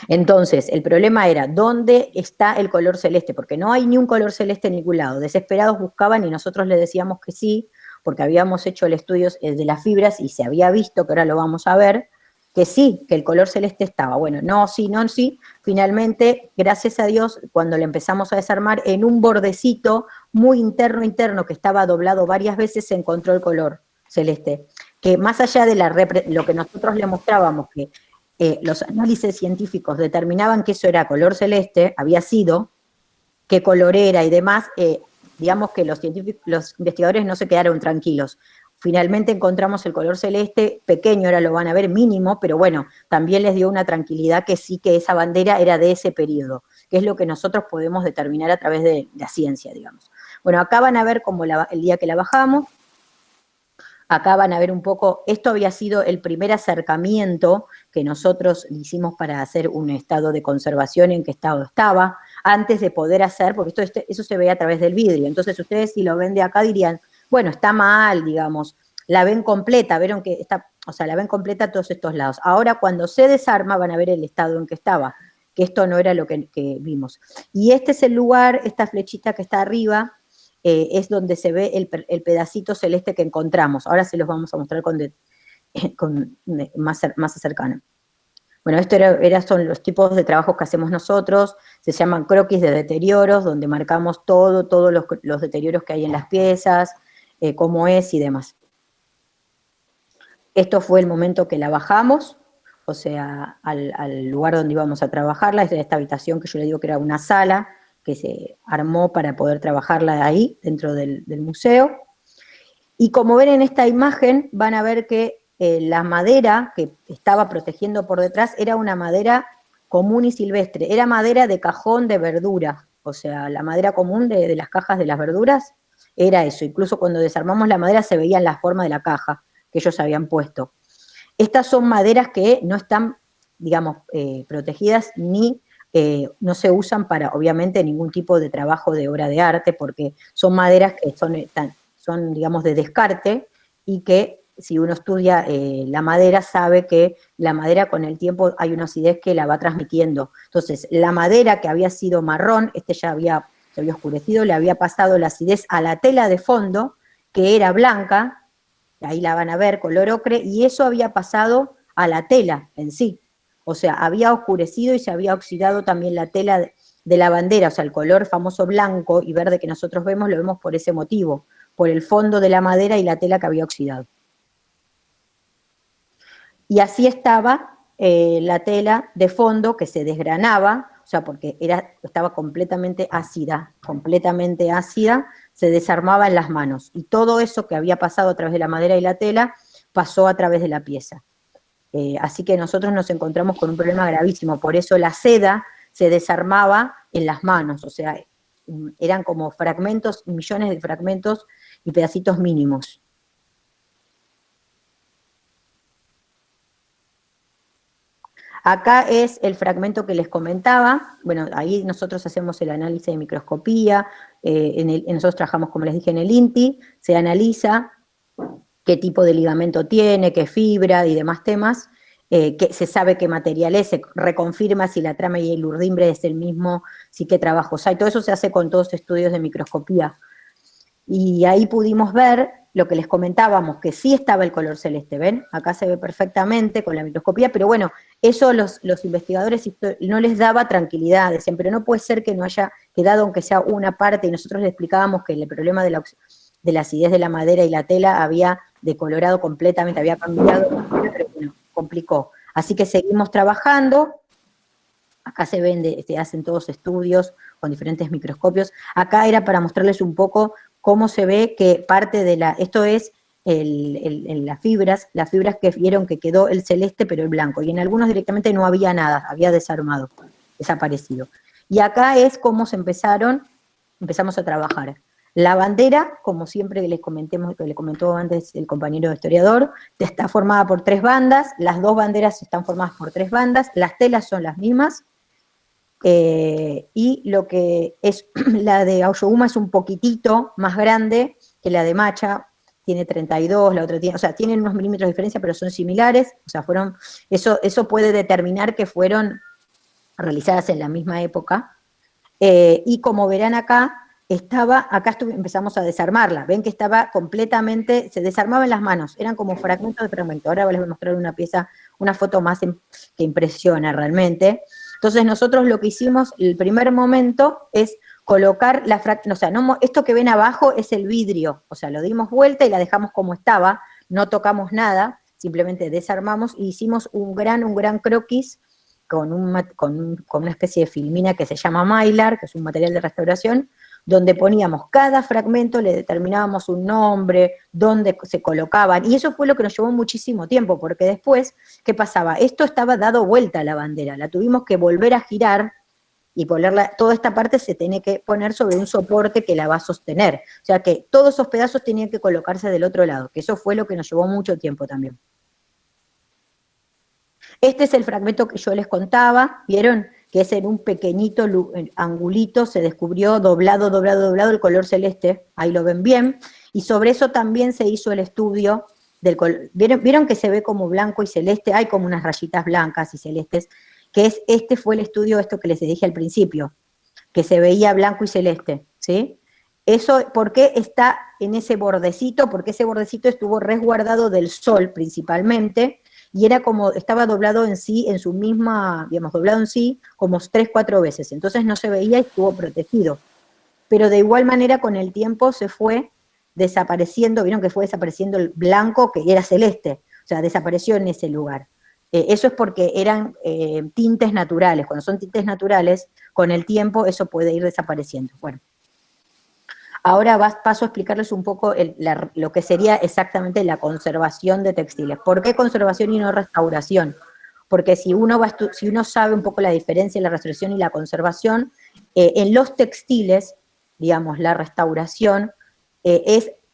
Entonces, el problema era, ¿dónde está el color celeste? Porque no hay ni un color celeste en ningún lado. Desesperados buscaban y nosotros les decíamos que sí, porque habíamos hecho el estudio de las fibras y se había visto, que ahora lo vamos a ver, que sí, que el color celeste estaba. Bueno, no, sí, no, sí. Finalmente, gracias a Dios, cuando le empezamos a desarmar, en un bordecito muy interno que estaba doblado varias veces, se encontró el color celeste. Que más allá de lo que nosotros le mostrábamos, que los análisis científicos determinaban que eso era color celeste, había sido, qué color era y demás, digamos que los investigadores no se quedaron tranquilos. Finalmente encontramos el color celeste, pequeño, ahora lo van a ver, mínimo, pero bueno, también les dio una tranquilidad que sí que esa bandera era de ese periodo, que es lo que nosotros podemos determinar a través de la ciencia, digamos. Bueno, acá van a ver como el día que la bajamos, acá van a ver un poco, esto había sido el primer acercamiento que nosotros hicimos para hacer un estado de conservación, en qué estado estaba, antes de poder hacer, porque eso se ve a través del vidrio, entonces ustedes si lo ven de acá dirían, bueno, está mal, digamos, la ven completa, vieron que está, o sea, la ven completa a todos estos lados. Ahora cuando se desarma van a ver el estado en que estaba, que esto no era lo que vimos. Y este es el lugar, esta flechita que está arriba, es donde se ve el pedacito celeste que encontramos. Ahora se los vamos a mostrar más cercano. Bueno, esto son los tipos de trabajos que hacemos nosotros, se llaman croquis de deterioros, donde marcamos todos los deterioros que hay en las piezas, cómo es y demás. Esto fue el momento que la bajamos, o sea, al lugar donde íbamos a trabajarla, es esta habitación que yo le digo que era una sala, que se armó para poder trabajarla ahí, dentro del museo. Y como ven en esta imagen, van a ver que la madera que estaba protegiendo por detrás era una madera común y silvestre, era madera de cajón de verdura, o sea, la madera común de las cajas de las verduras, era eso, incluso cuando desarmamos la madera se veía en la forma de la caja que ellos habían puesto. Estas son maderas que no están, digamos, protegidas ni no se usan para, obviamente, ningún tipo de trabajo de obra de arte, porque son maderas que son digamos, de descarte, y que si uno estudia la madera sabe que la madera con el tiempo hay una acidez que la va transmitiendo. Entonces, la madera que había sido marrón, se había oscurecido, le había pasado la acidez a la tela de fondo, que era blanca, ahí la van a ver, color ocre, y eso había pasado a la tela en sí. O sea, había oscurecido y se había oxidado también la tela de la bandera, o sea, el color famoso blanco y verde que nosotros vemos, lo vemos por ese motivo, por el fondo de la madera y la tela que había oxidado. Y así estaba la tela de fondo que se desgranaba, o sea, porque estaba completamente ácida, se desarmaba en las manos. Y todo eso que había pasado a través de la madera y la tela, pasó a través de la pieza. Así que nosotros nos encontramos con un problema gravísimo, por eso la seda se desarmaba en las manos, o sea, eran como fragmentos, millones de fragmentos y pedacitos mínimos. Acá es el fragmento que les comentaba, bueno, ahí nosotros hacemos el análisis de microscopía, nosotros trabajamos, como les dije, en el INTI, se analiza qué tipo de ligamento tiene, qué fibra y demás temas, que se sabe qué material es, se reconfirma si la trama y el urdimbre es el mismo, si qué trabajos hay, todo eso se hace con todos estudios de microscopía. Y ahí pudimos ver lo que les comentábamos, que sí estaba el color celeste, ¿ven? Acá se ve perfectamente con la microscopía, pero bueno, eso los investigadores no les daba tranquilidad, decían, pero no puede ser que no haya quedado aunque sea una parte, y nosotros les explicábamos que el problema de la acidez de la madera y la tela había decolorado completamente, había cambiado, pero bueno, complicó. Así que seguimos trabajando, acá se ven, se hacen todos estudios con diferentes microscopios. Acá era para mostrarles un poco cómo se ve que parte de esto es las fibras que vieron que quedó el celeste pero el blanco, y en algunos directamente no había nada, había desarmado, desaparecido. Y acá es cómo empezamos a trabajar. La bandera, como siempre les comentó antes el compañero historiador, está formada por 3 bandas, las 2 banderas están formadas por 3 bandas, las telas son las mismas, y lo que es la de Aoyoguma es un poquitito más grande que la de Macha, tiene 32, la otra tiene, o sea, tienen unos milímetros de diferencia, pero son similares, o sea, eso puede determinar que fueron realizadas en la misma época, y como verán acá, empezamos a desarmarla, ven que estaba completamente, se desarmaba en las manos, eran como fragmentos de fragmento. Ahora les voy a mostrar una foto más que impresiona realmente. Entonces nosotros lo que hicimos, el primer momento, es colocar esto que ven abajo es el vidrio, o sea, lo dimos vuelta y la dejamos como estaba, no tocamos nada, simplemente desarmamos y hicimos un gran croquis con una especie de filmina que se llama Mylar, que es un material de restauración, donde poníamos cada fragmento, le determinábamos un nombre, dónde se colocaban, y eso fue lo que nos llevó muchísimo tiempo, porque después, ¿qué pasaba? Esto estaba dado vuelta a la bandera, la tuvimos que volver a girar, y ponerla, toda esta parte se tiene que poner sobre un soporte que la va a sostener, o sea que todos esos pedazos tenían que colocarse del otro lado, que eso fue lo que nos llevó mucho tiempo también. Este es el fragmento que yo les contaba, ¿vieron? Que es en un pequeñito angulito, se descubrió doblado, doblado, doblado el color celeste, ahí lo ven bien, y sobre eso también se hizo el estudio del color. ¿Vieron que se ve como blanco y celeste? Hay como unas rayitas blancas y celestes, que este fue el estudio, esto que les dije al principio, que se veía blanco y celeste, ¿sí? Eso, ¿por qué está en ese bordecito? Porque ese bordecito estuvo resguardado del sol principalmente, y era como, estaba doblado en sí, en su misma, digamos, doblado en sí, como 3, 4 veces, entonces no se veía y estuvo protegido. Pero de igual manera con el tiempo se fue desapareciendo, vieron que fue desapareciendo el blanco que era celeste, o sea, desapareció en ese lugar. Eso es porque eran tintes naturales, cuando son tintes naturales, con el tiempo eso puede ir desapareciendo. Bueno. Ahora paso a explicarles un poco lo que sería exactamente la conservación de textiles. ¿Por qué conservación y no restauración? Porque si uno sabe un poco la diferencia entre la restauración y la conservación, en los textiles, digamos, la restauración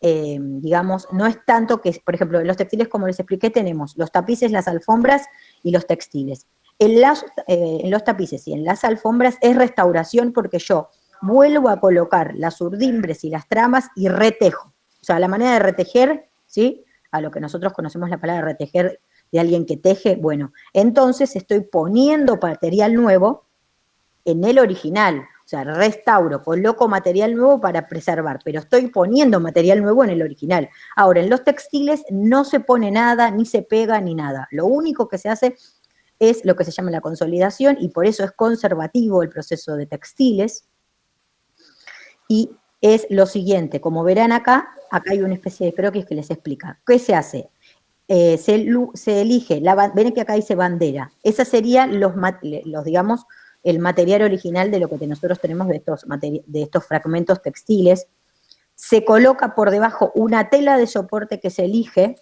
digamos, no es tanto que, por ejemplo, en los textiles, como les expliqué, tenemos los tapices, las alfombras y los textiles. En los tapices y en las alfombras es restauración porque yo vuelvo a colocar las urdimbres y las tramas y retejo. O sea, la manera de retejer, ¿sí? A lo que nosotros conocemos la palabra retejer de alguien que teje, bueno, entonces estoy poniendo material nuevo en el original, o sea, restauro, coloco material nuevo para preservar, pero estoy poniendo material nuevo en el original. Ahora, en los textiles no se pone nada, ni se pega, ni nada. Lo único que se hace es lo que se llama la consolidación, y por eso es conservativo el proceso de textiles, y es lo siguiente, como verán acá hay una especie de croquis que les explica. ¿Qué se hace? Se elige, ven que acá dice bandera, esa sería digamos, el material original de lo que nosotros tenemos de estos fragmentos textiles. Se coloca por debajo una tela de soporte que se elige,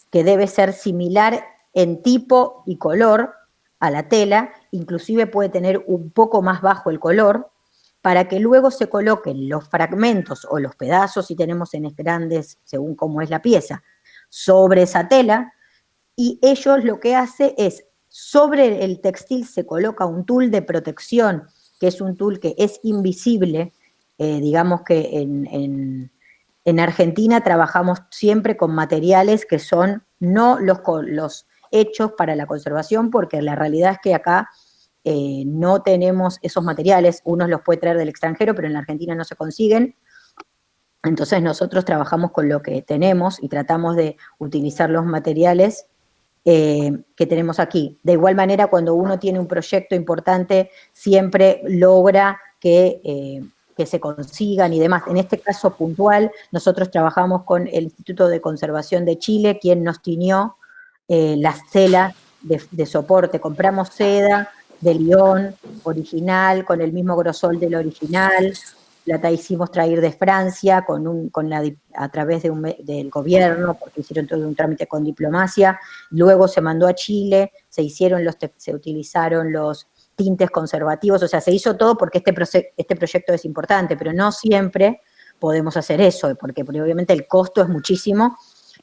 que debe ser similar en tipo y color a la tela, inclusive puede tener un poco más bajo el color, para que luego se coloquen los fragmentos o los pedazos, si tenemos en grandes, según cómo es la pieza, sobre esa tela, y ellos lo que hace es, sobre el textil se coloca un tul de protección, que es un tul que es invisible, digamos que en Argentina trabajamos siempre con materiales que son no los hechos para la conservación, porque la realidad es que acá no tenemos esos materiales, unos los puede traer del extranjero, pero en la Argentina no se consiguen. Entonces nosotros trabajamos con lo que tenemos y tratamos de utilizar los materiales que tenemos aquí. De igual manera, cuando uno tiene un proyecto importante, siempre logra que se consigan y demás. En este caso puntual, nosotros trabajamos con el Instituto de Conservación de Chile, quien nos tiñó las telas de soporte. Compramos seda de Lyon, original, con el mismo grosor del original, la hicimos traer de Francia a través del gobierno, porque hicieron todo un trámite con diplomacia, luego se mandó a Chile, se utilizaron los tintes conservativos, o sea, se hizo todo porque este proyecto es importante, pero no siempre podemos hacer eso, porque obviamente el costo es muchísimo,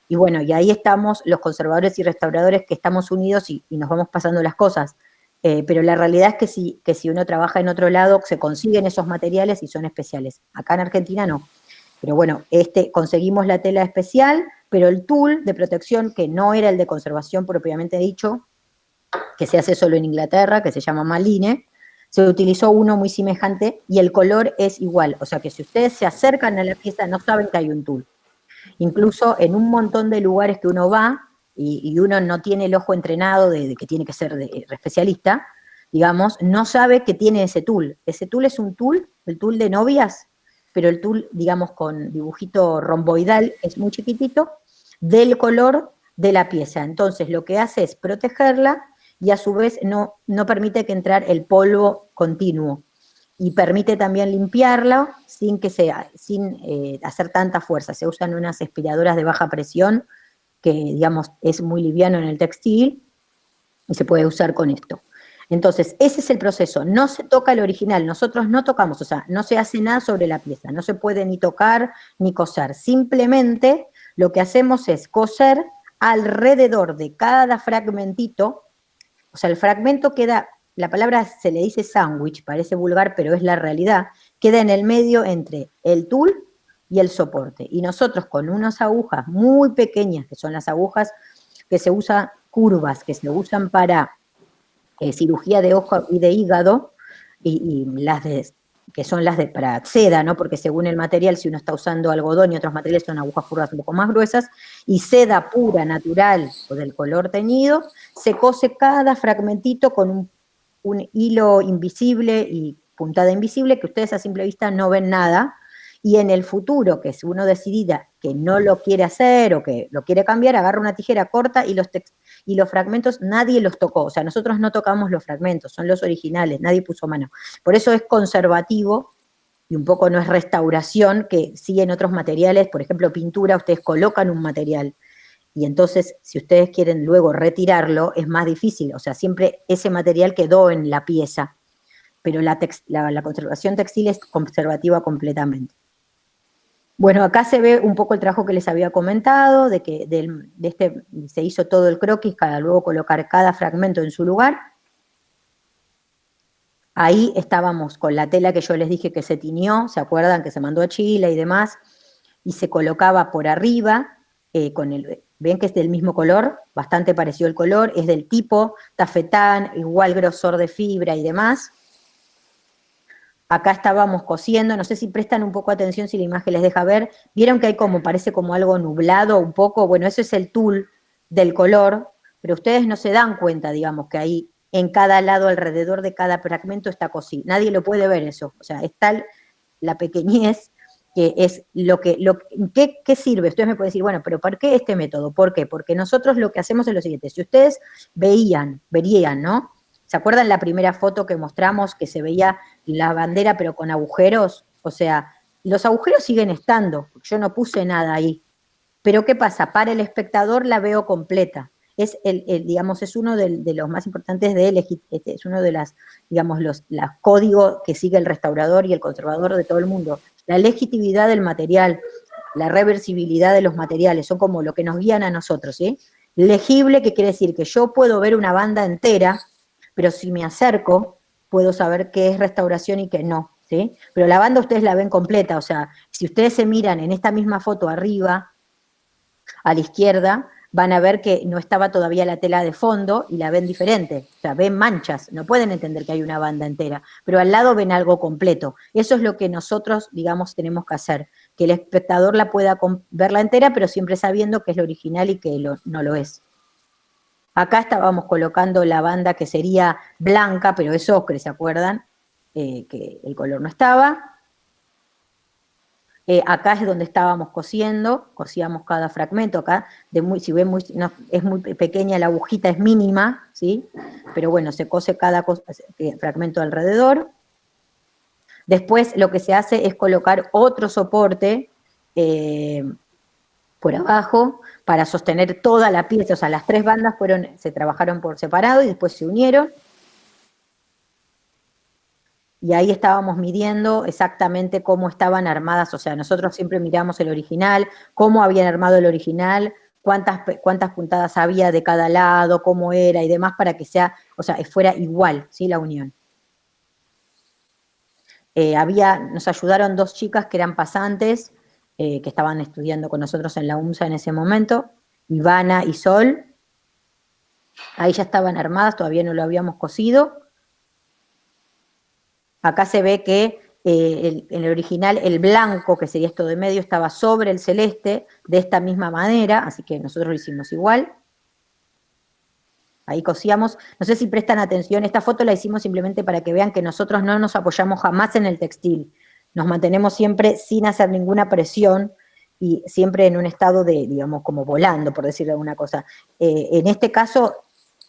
y bueno, y ahí estamos los conservadores y restauradores que estamos unidos y nos vamos pasando las cosas. Pero la realidad es que si uno trabaja en otro lado, se consiguen esos materiales y son especiales. Acá en Argentina no. Pero bueno, conseguimos la tela especial, pero el tul de protección, que no era el de conservación propiamente dicho, que se hace solo en Inglaterra, que se llama Maline, se utilizó uno muy semejante y el color es igual. O sea que si ustedes se acercan a la pieza, no saben que hay un tul. Incluso en un montón de lugares que uno va, y uno no tiene el ojo entrenado de que tiene que ser especialista, digamos, no sabe que tiene ese tul. Ese tul es un tul, el tul de novias, pero el tul, digamos, con dibujito romboidal, es muy chiquitito, del color de la pieza. Entonces, lo que hace es protegerla y a su vez no permite que entrar el polvo continuo. Y permite también limpiarlo sin hacer tanta fuerza. Se usan unas aspiradoras de baja presión, que digamos es muy liviano en el textil, y se puede usar con esto. Entonces, ese es el proceso. No se toca el original, nosotros no tocamos, o sea, no se hace nada sobre la pieza, no se puede ni tocar ni coser. Simplemente lo que hacemos es coser alrededor de cada fragmentito, o sea, el fragmento queda, la palabra se le dice sándwich, parece vulgar, pero es la realidad, queda en el medio entre el tul y el soporte. Y nosotros con unas agujas muy pequeñas, que son las agujas que se usan, curvas, que se usan para cirugía de ojo y de hígado, y las que son las para seda, ¿no? Porque según el material, si uno está usando algodón y otros materiales son agujas curvas un poco más gruesas, y seda pura, natural, o del color teñido, se cose cada fragmentito con un hilo invisible y puntada invisible, que ustedes a simple vista no ven nada, y en el futuro, que si uno decidida que no lo quiere hacer o que lo quiere cambiar, agarra una tijera corta y los fragmentos nadie los tocó, o sea, nosotros no tocamos los fragmentos, son los originales, nadie puso mano. Por eso es conservativo y un poco no es restauración, que sí en otros materiales, por ejemplo, pintura, ustedes colocan un material y entonces si ustedes quieren luego retirarlo, es más difícil, o sea, siempre ese material quedó en la pieza, pero la conservación textil es conservativa completamente. Bueno, acá se ve un poco el trabajo que les había comentado, de que se hizo todo el croquis para luego colocar cada fragmento en su lugar. Ahí estábamos con la tela que yo les dije que se tiñó, ¿se acuerdan? Que se mandó a Chile y demás, y se colocaba por arriba, ven que es del mismo color, bastante parecido el color, es del tipo tafetán, igual grosor de fibra y demás. Acá estábamos cosiendo, no sé si prestan un poco atención, si la imagen les deja ver, vieron que hay parece como algo nublado un poco, bueno, eso es el tul del color, pero ustedes no se dan cuenta, digamos, que ahí en cada lado, alrededor de cada fragmento está cosido, nadie lo puede ver eso, o sea, es tal la pequeñez que es ¿qué sirve? Ustedes me pueden decir, bueno, pero ¿por qué este método? ¿Por qué? Porque nosotros lo que hacemos es lo siguiente, si ustedes verían, ¿no? ¿Se acuerdan la primera foto que mostramos que se veía la bandera pero con agujeros? O sea, los agujeros siguen estando, yo no puse nada ahí. Pero ¿qué pasa? Para el espectador la veo completa. Es digamos, es uno de los más importantes de él, es uno de los códigos que sigue el restaurador y el conservador de todo el mundo. La legitimidad del material, la reversibilidad de los materiales, son como lo que nos guían a nosotros, ¿sí? Legible, que quiere decir que yo puedo ver una banda entera, pero si me acerco, puedo saber qué es restauración y qué no, ¿sí? Pero la banda ustedes la ven completa, o sea, si ustedes se miran en esta misma foto arriba, a la izquierda, van a ver que no estaba todavía la tela de fondo y la ven diferente, o sea, ven manchas, no pueden entender que hay una banda entera, pero al lado ven algo completo. Eso es lo que nosotros, digamos, tenemos que hacer, que el espectador la pueda verla entera, pero siempre sabiendo que es lo original y que no lo es. Acá estábamos colocando la banda que sería blanca, pero es ocre, ¿se acuerdan? Que el color no estaba. Acá es donde estábamos cosiendo, cosíamos cada fragmento. Acá, si ven, es muy pequeña, la agujita es mínima, ¿sí? Pero bueno, se cose cada fragmento alrededor. Después lo que se hace es colocar otro soporte por abajo, para sostener toda la pieza, o sea, las tres bandas se trabajaron por separado y después se unieron. Y ahí estábamos midiendo exactamente cómo estaban armadas, o sea, nosotros siempre miramos el original, cómo habían armado el original, cuántas puntadas había de cada lado, cómo era y demás, para que fuera igual, ¿sí? La unión. Nos ayudaron dos chicas que eran pasantes, que estaban estudiando con nosotros en la UMSA en ese momento, Ivana y Sol. Ahí ya estaban armadas, todavía no lo habíamos cosido. Acá se ve que en el original el blanco, que sería esto de medio, estaba sobre el celeste de esta misma manera, así que nosotros lo hicimos igual. Ahí cosíamos. No sé si prestan atención, esta foto la hicimos simplemente para que vean que nosotros no nos apoyamos jamás en el textil. Nos mantenemos siempre sin hacer ninguna presión y siempre en un estado de, digamos, como volando, por decirlo alguna cosa. En este caso,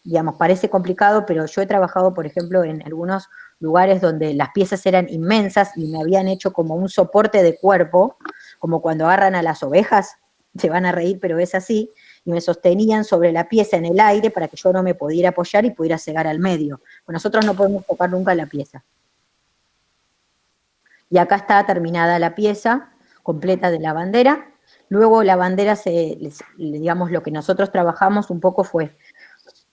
digamos, parece complicado, pero yo he trabajado, por ejemplo, en algunos lugares donde las piezas eran inmensas y me habían hecho como un soporte de cuerpo, como cuando agarran a las ovejas, se van a reír, pero es así, y me sostenían sobre la pieza en el aire para que yo no me pudiera apoyar y pudiera cegar al medio. Pues nosotros no podemos tocar nunca la pieza. Y acá está terminada la pieza completa de la bandera. Luego la bandera, digamos, lo que nosotros trabajamos un poco fue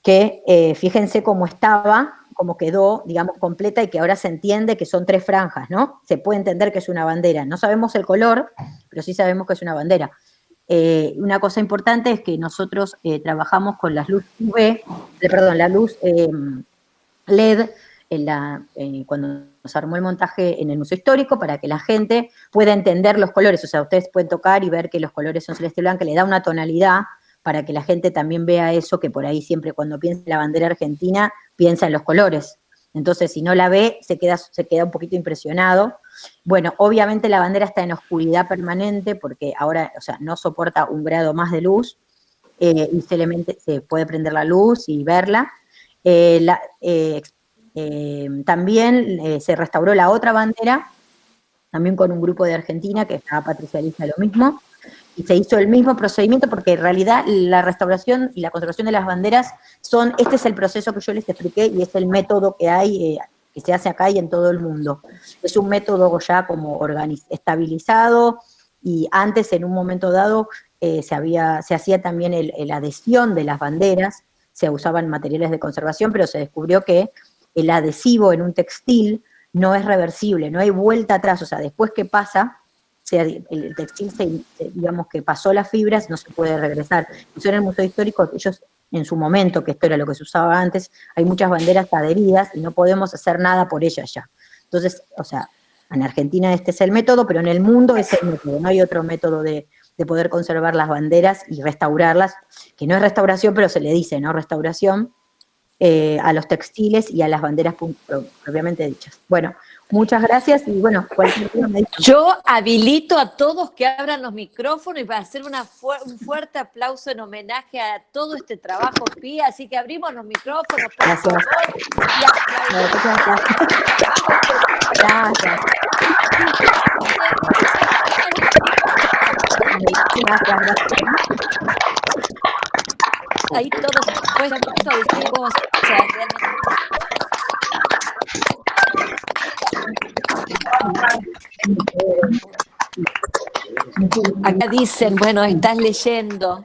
que fíjense cómo estaba, cómo quedó, digamos, completa y que ahora se entiende que son 3 franjas, ¿no? Se puede entender que es una bandera. No sabemos el color, pero sí sabemos que es una bandera. Una cosa importante es que nosotros trabajamos con las luces UV, la luz LED, cuando nos armó el montaje en el Museo Histórico, para que la gente pueda entender los colores. O sea, ustedes pueden tocar y ver que los colores son celeste y blanca, le da una tonalidad para que la gente también vea eso, que por ahí siempre cuando piensa en la bandera argentina, piensa en los colores. Entonces, si no la ve, se queda un poquito impresionado. Bueno, obviamente la bandera está en oscuridad permanente, porque ahora, o sea, no soporta 1 grado más de luz, y se puede prender la luz y verla. También se restauró la otra bandera, también con un grupo de Argentina, que estaba Patricia Liza lo mismo, y se hizo el mismo procedimiento, porque en realidad la restauración y la conservación de las banderas este es el proceso que yo les expliqué, y es el método que hay, que se hace acá y en todo el mundo. Es un método ya como estabilizado, y antes, en un momento dado, se hacía también la adhesión de las banderas, se usaban materiales de conservación, pero se descubrió que el adhesivo en un textil no es reversible, no hay vuelta atrás, o sea, después que pasa, el textil, digamos que pasó las fibras, no se puede regresar. Eso en el Museo Histórico, ellos en su momento, que esto era lo que se usaba antes, hay muchas banderas adheridas y no podemos hacer nada por ellas ya. Entonces, o sea, en Argentina este es el método, pero en el mundo es el método, no hay otro método de poder conservar las banderas y restaurarlas, que no es restauración, pero se le dice, ¿no? Restauración a los textiles y a las banderas propiamente dichas. Bueno, muchas gracias y bueno, cualquier cosa me dice. Yo habilito a todos que abran los micrófonos y para hacer un fuerte aplauso en homenaje a todo este trabajo, Pía, así que abrimos los micrófonos, por Gracias. favor. Gracias. Ahí todos, pues a decir vos, o sea, realmente. Acá dicen, bueno, estás leyendo.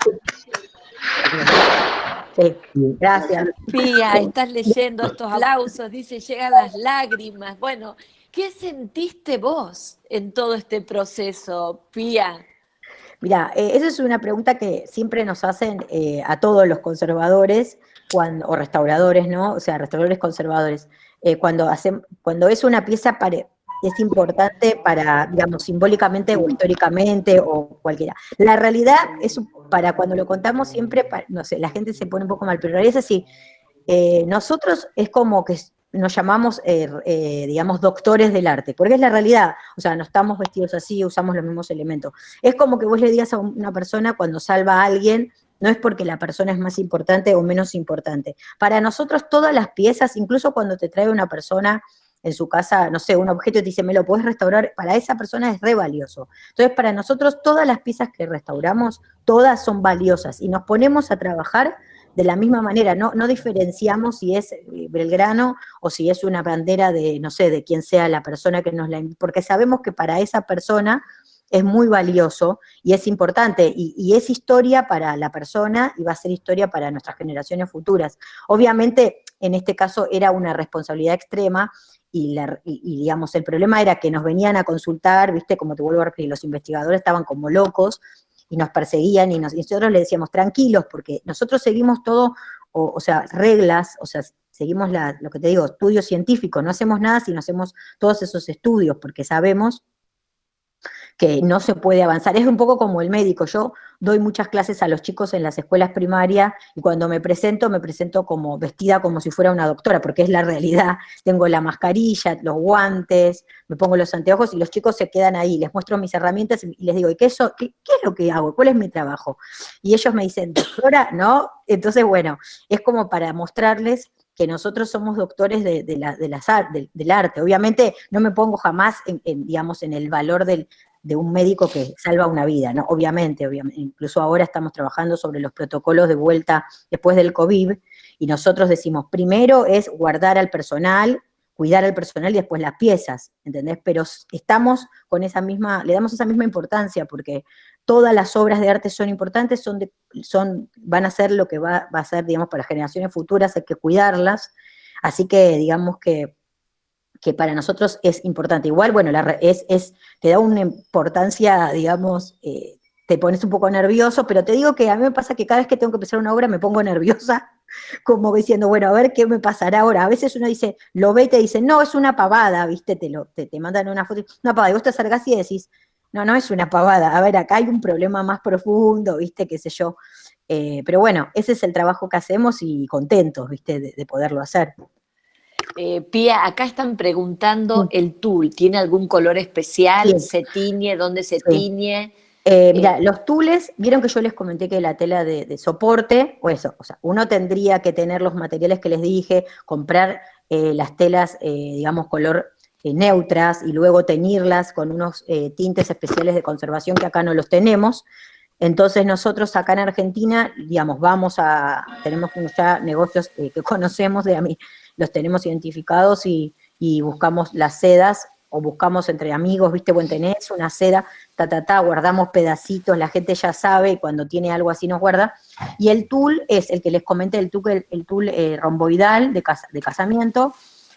Sí, gracias. Pía, estás leyendo estos aplausos, dice, llegan las lágrimas. Bueno, ¿qué sentiste vos en todo este proceso, Pía? Mira, esa es una pregunta que siempre nos hacen a todos los conservadores o restauradores, ¿no? O sea, restauradores conservadores. Cuando es una pieza es importante para, digamos, simbólicamente o históricamente o cualquiera. La realidad es, para cuando lo contamos siempre, no sé, la gente se pone un poco mal, pero en realidad es así. Nosotros es como que nos llamamos, digamos, doctores del arte, porque es la realidad, o sea, no estamos vestidos así, usamos los mismos elementos. Es como que vos le digas a una persona cuando salva a alguien, no es porque la persona es más importante o menos importante. Para nosotros todas las piezas, incluso cuando te trae una persona en su casa, no sé, un objeto y te dice, me lo podés restaurar, para esa persona es re valioso. Entonces, para nosotros todas las piezas que restauramos, todas son valiosas, y nos ponemos a trabajar de la misma manera, no diferenciamos si es Belgrano o si es una bandera de, no sé, de quién sea la persona que nos la... Porque sabemos que para esa persona es muy valioso y es importante, y es historia para la persona y va a ser historia para nuestras generaciones futuras. Obviamente, en este caso era una responsabilidad extrema y digamos, el problema era que nos venían a consultar, viste, como te vuelvo a repetir, los investigadores estaban como locos, y nos perseguían, y nosotros le decíamos, tranquilos, porque nosotros seguimos todo, o sea, reglas, o sea, seguimos lo que te digo, estudios científicos, no hacemos nada si no hacemos todos esos estudios, porque sabemos que no se puede avanzar. Es un poco como el médico. Yo doy muchas clases a los chicos en las escuelas primarias y cuando me presento como vestida como si fuera una doctora, porque es la realidad. Tengo la mascarilla, los guantes, me pongo los anteojos y los chicos se quedan ahí. Les muestro mis herramientas y les digo, ¿y qué es lo que hago? ¿Cuál es mi trabajo? Y ellos me dicen, doctora, ¿no? Entonces, bueno, es como para mostrarles que nosotros somos doctores del arte. Obviamente no me pongo jamás digamos, en el valor de un médico que salva una vida, ¿no? Obviamente, incluso ahora estamos trabajando sobre los protocolos de vuelta después del COVID, y nosotros decimos, primero es guardar al personal, cuidar al personal y después las piezas, ¿entendés? Pero estamos con le damos esa misma importancia, porque todas las obras de arte son importantes, van a ser lo que va a ser, digamos, para generaciones futuras, hay que cuidarlas, así que digamos que para nosotros es importante. Igual, bueno, te da una importancia, digamos, te pones un poco nervioso, pero te digo que a mí me pasa que cada vez que tengo que empezar una obra me pongo nerviosa, como diciendo, bueno, a ver qué me pasará ahora. A veces uno dice, lo ve y te dice, no, es una pavada, ¿viste? Te mandan una foto, una pavada, y vos te acercás y decís, no, no es una pavada, a ver, acá hay un problema más profundo, ¿viste? Qué sé yo. Pero bueno, ese es el trabajo que hacemos y contentos, ¿viste? De poderlo hacer. Pía, acá están preguntando el tul, ¿tiene algún color especial? Sí. ¿Se tiñe? ¿Dónde se Sí. tiñe? Mira, los tules, vieron que yo les comenté que la tela de soporte, o sea, uno tendría que tener los materiales que les dije, comprar las telas, digamos, color neutras, y luego teñirlas con unos tintes especiales de conservación que acá no los tenemos. Entonces nosotros acá en Argentina, digamos, tenemos ya negocios que conocemos, los tenemos identificados y buscamos las sedas, o buscamos entre amigos, ¿viste? Bueno, tenés una seda, guardamos pedacitos, la gente ya sabe, y cuando tiene algo así nos guarda. Y el tul es el que les comenté, el tul romboidal de casamiento,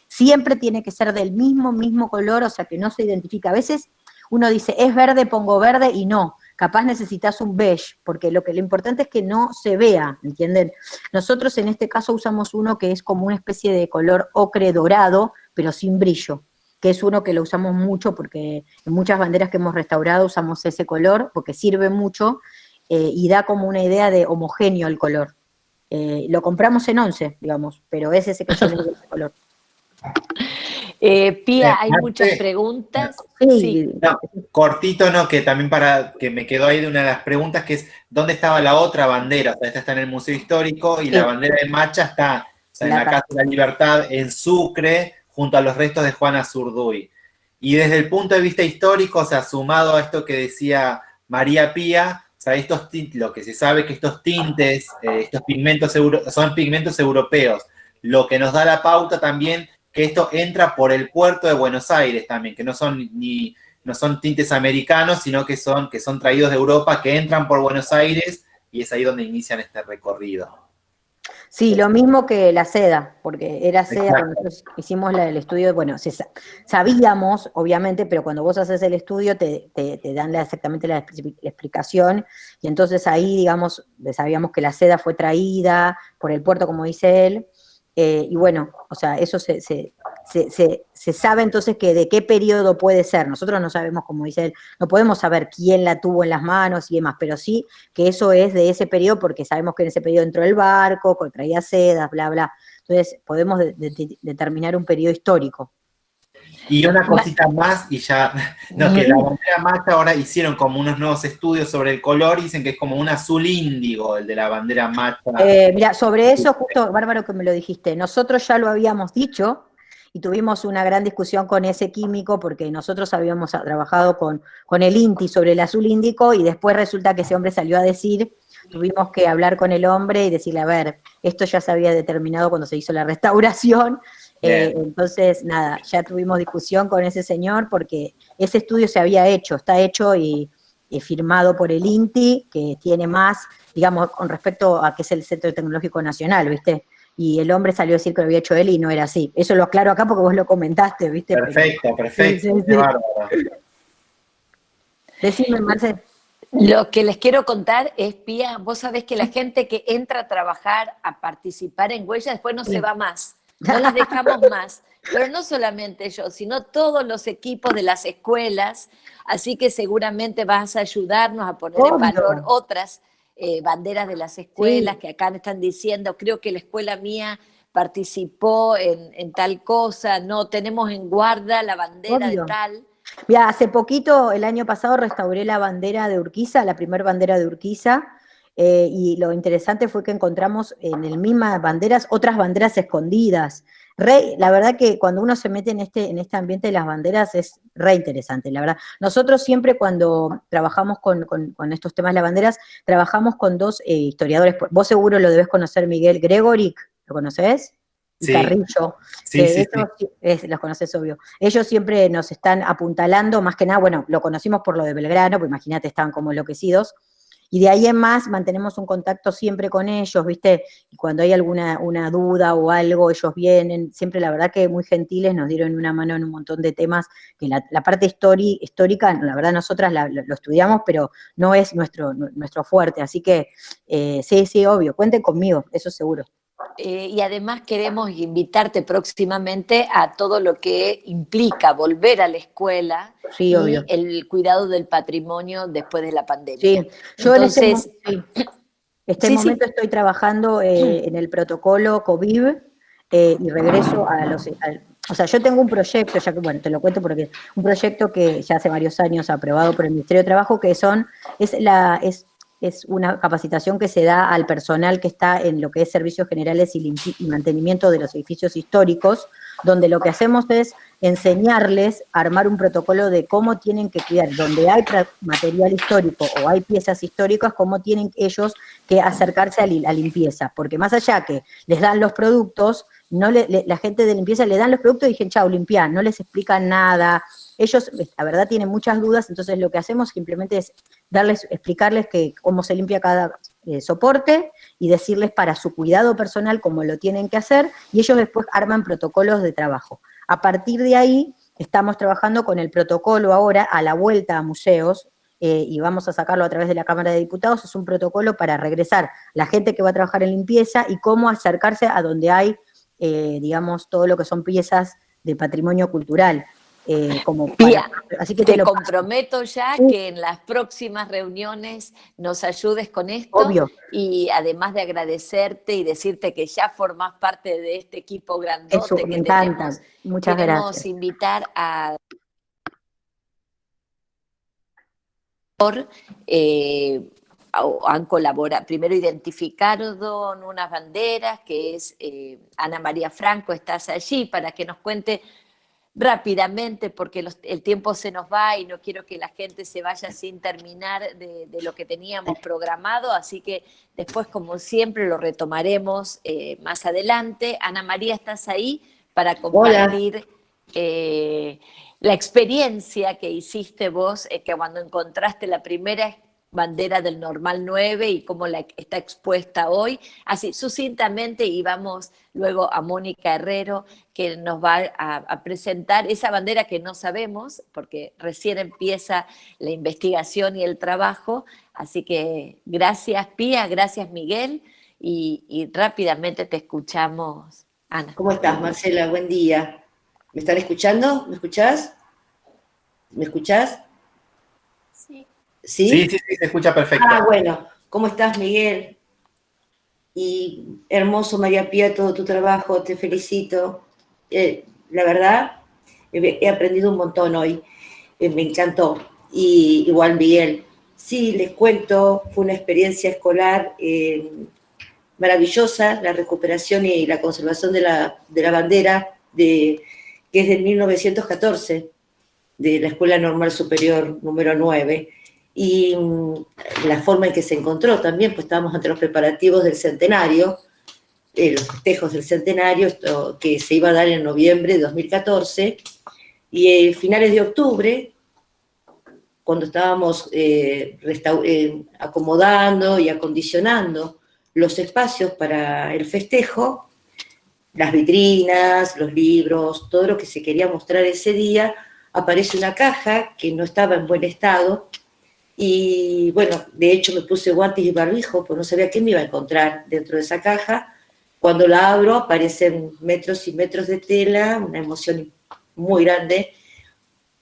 siempre tiene que ser del mismo color, o sea que no se identifica. A veces uno dice, es verde, pongo verde, y no, capaz necesitas un beige, porque lo importante es que no se vea, ¿entienden? Nosotros en este caso usamos uno que es como una especie de color ocre dorado, pero sin brillo, que es uno que lo usamos mucho porque en muchas banderas que hemos restaurado usamos ese color, porque sirve mucho y da como una idea de homogéneo el color. Lo compramos en 11, digamos, pero es ese que yo le digo, ese color. Pía, hay muchas preguntas. Sí. No, cortito, no, que también que me quedó ahí de una de las preguntas, que es, ¿dónde estaba la otra bandera? O sea, esta está en el Museo Histórico y la bandera de Macha está, o sea, en la Casa de la Libertad, en Sucre, junto a los restos de Juana Zurduy. Y desde el punto de vista histórico, o sea, sumado a esto que decía María Pía, o sea, lo que se sabe que estos tintes, estos pigmentos son pigmentos europeos, lo que nos da la pauta también que esto entra por el puerto de Buenos Aires también, que no son tintes americanos, sino que son traídos de Europa, que entran por Buenos Aires, y es ahí donde inician este recorrido. Sí, lo mismo que la seda, porque era seda. Exacto. Cuando nosotros hicimos el estudio, bueno, sabíamos, obviamente, pero cuando vos haces el estudio te dan exactamente la explicación, y entonces ahí, digamos, sabíamos que la seda fue traída por el puerto, como dice él, y bueno, o sea, eso se sabe entonces que de qué periodo puede ser. Nosotros no sabemos, como dice él, no podemos saber quién la tuvo en las manos y demás, pero sí que eso es de ese periodo, porque sabemos que en ese periodo entró el barco, que traía sedas, bla, bla. Entonces podemos determinar un periodo histórico. Y una cosita más, y ya, no, que la bandera Macha ahora hicieron como unos nuevos estudios sobre el color, y dicen que es como un azul índigo el de la bandera Macha. Mira, sobre eso, justo, Bárbaro, que me lo dijiste, nosotros ya lo habíamos dicho, y tuvimos una gran discusión con ese químico, porque nosotros habíamos trabajado con el INTI sobre el azul índico, y después resulta que ese hombre salió a decir, tuvimos que hablar con el hombre y decirle, a ver, esto ya se había determinado cuando se hizo la restauración. Entonces, nada, ya tuvimos discusión con ese señor, porque ese estudio se había hecho, está hecho y firmado por el INTI, que tiene más, digamos, con respecto a que es el Centro Tecnológico Nacional, ¿viste? Y el hombre salió a decir que lo había hecho él y no era así. Eso lo aclaro acá porque vos lo comentaste, ¿viste? Perfecto, perfecto. Sí. Qué bárbaro. Decime, Marce. Lo que les quiero contar es, Pía, vos sabés que la gente que entra a trabajar, a participar en Huella, después no se va más. No las dejamos más. pero no solamente yo, sino todos los equipos de las escuelas, así que seguramente vas a ayudarnos a poner en valor Obvio. otras banderas de las escuelas Sí. que acá me están diciendo, creo que la escuela mía participó en tal cosa, no, tenemos en guarda la bandera de Obvio. tal. Mira, hace poquito, el año pasado, restauré la bandera de Urquiza, la primera bandera de Urquiza, y lo interesante fue que encontramos en el mismas banderas otras banderas escondidas. La verdad que cuando uno se mete en este ambiente de las banderas es re interesante, la verdad. Nosotros siempre cuando trabajamos con estos temas de las banderas, trabajamos con dos historiadores. Vos seguro lo debés conocer, Miguel Gregoric, ¿lo conocés? Y Sí, Carrillo, sí, que sí, sí. los conoces, obvio. Ellos siempre nos están apuntalando, más que nada, bueno, lo conocimos por lo de Belgrano, pues imagínate, estaban como enloquecidos, y de ahí en más mantenemos un contacto siempre con ellos, ¿viste? Y cuando hay alguna una duda o algo, ellos vienen, siempre la verdad que muy gentiles, nos dieron una mano en un montón de temas, que la parte histórica, la verdad nosotras lo estudiamos, pero no es nuestro fuerte, así que sí, sí, obvio, cuenten conmigo, eso seguro. Y además queremos invitarte próximamente a todo lo que implica volver a la escuela Sí, y obvio. el cuidado del patrimonio después de la pandemia. Sí, yo en Entonces, sí. Este sí, momento sí, estoy trabajando en el protocolo COVID y regreso o sea, yo tengo un proyecto, ya que, bueno, te lo cuento porque un proyecto que ya hace varios años aprobado por el Ministerio de Trabajo, es una capacitación que se da al personal que está en lo que es servicios generales y mantenimiento de los edificios históricos, donde lo que hacemos es enseñarles a armar un protocolo de cómo tienen que cuidar, donde hay material histórico o hay piezas históricas, cómo tienen ellos que acercarse a la limpieza, porque más allá que les dan los productos, la gente de limpieza le dan los productos y dicen, chau, limpiá, no les explican nada, ellos, la verdad, tienen muchas dudas, entonces lo que hacemos simplemente es explicarles cómo se limpia cada soporte y decirles para su cuidado personal cómo lo tienen que hacer, y ellos después arman protocolos de trabajo. A partir de ahí, estamos trabajando con el protocolo ahora a la vuelta a museos, y vamos a sacarlo a través de la Cámara de Diputados, es un protocolo para regresar la gente que va a trabajar en limpieza y cómo acercarse a donde hay, digamos, todo lo que son piezas de patrimonio cultural. Pía, Así que te te lo paso. comprometo ya que en las próximas reuniones nos ayudes con esto Obvio, y además de agradecerte y decirte que ya formás parte de este equipo eso grandote me que encanta. tenemos, Muchas queremos gracias. invitar a eh, han colaborado, primero identificaron unas banderas, que es Ana María Franco, estás allí para que nos cuente rápidamente, porque el tiempo se nos va y no quiero que la gente se vaya sin terminar de lo que teníamos programado, así que después, como siempre, lo retomaremos más adelante. Ana María, ¿estás ahí para Hola, compartir la experiencia que hiciste vos, que cuando encontraste la primera bandera del Normal 9 y cómo está expuesta hoy? Así, sucintamente, y vamos luego a Mónica Herrero, que nos va a presentar esa bandera que no sabemos, porque recién empieza la investigación y el trabajo. Así que gracias, Pía, gracias, Miguel, y rápidamente te escuchamos, Ana. ¿cómo estás, Marcela? Buen día. ¿Me están escuchando? ¿Me escuchás? ¿Me escuchás? Sí. Sí, ¿Sí? sí, sí, se escucha perfecto. Ah, bueno. ¿Cómo estás, Miguel? Y hermoso, María Pía, todo tu trabajo, te felicito. La verdad, he aprendido un montón hoy. Me encantó. Y igual, Miguel. Sí, les cuento, fue una experiencia escolar maravillosa, la recuperación y la conservación de la bandera, que es del 1914, de la Escuela Normal Superior número 9, y la forma en que se encontró también, pues estábamos ante los preparativos del centenario, los festejos del centenario, esto, que se iba a dar en noviembre de 2014, y finales de octubre, cuando estábamos acomodando y acondicionando los espacios para el festejo, las vitrinas, los libros, todo lo que se quería mostrar ese día, aparece una caja que no estaba en buen estado y bueno, de hecho me puse guantes y barbijo porque no sabía qué me iba a encontrar dentro de esa caja Cuando la abro aparecen metros y metros de tela, una emoción muy grande,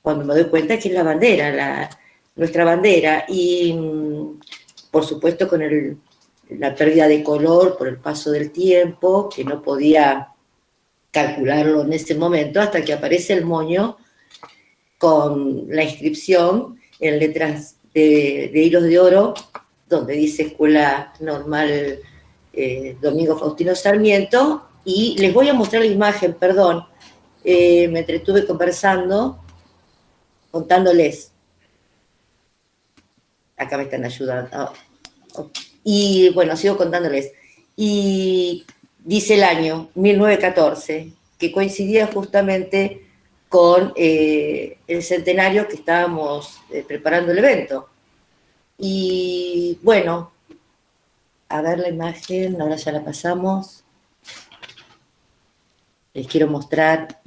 cuando me doy cuenta que es la bandera, nuestra bandera, y por supuesto con la pérdida de color por el paso del tiempo, que no podía calcularlo en ese momento, hasta que aparece el moño con la inscripción en letras de hilos de oro, donde dice Escuela Normal Domingo Faustino Sarmiento, y les voy a mostrar la imagen, perdón, me entretuve conversando, contándoles. Acá me están ayudando. Y bueno, sigo contándoles. Y dice el año 1914, que coincidía justamente con el centenario que estábamos preparando el evento. Y bueno, a ver la imagen, ahora ya la pasamos. Les quiero mostrar.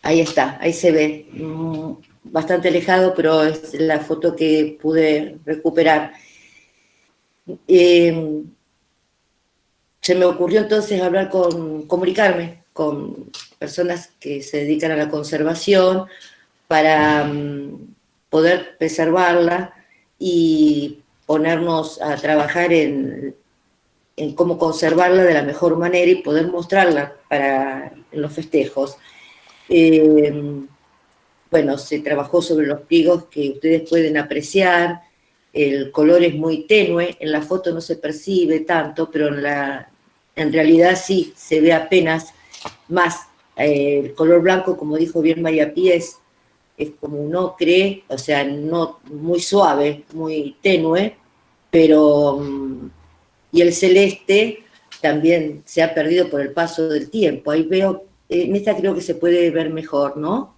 Ahí está, ahí se ve. Bastante alejado, pero es la foto que pude recuperar. Se me ocurrió entonces comunicarme con personas que se dedican a la conservación para poder preservarla y ponernos a trabajar en cómo conservarla de la mejor manera y poder mostrarla en los festejos. Bueno, se trabajó sobre los pliegos que ustedes pueden apreciar, el color es muy tenue, en la foto no se percibe tanto, pero en realidad sí se ve apenas más. El color blanco, como dijo bien María Pía, es como un ocre, o sea, no muy suave, muy tenue, pero y el celeste también se ha perdido por el paso del tiempo. Ahí veo, en esta creo que se puede ver mejor, ¿no?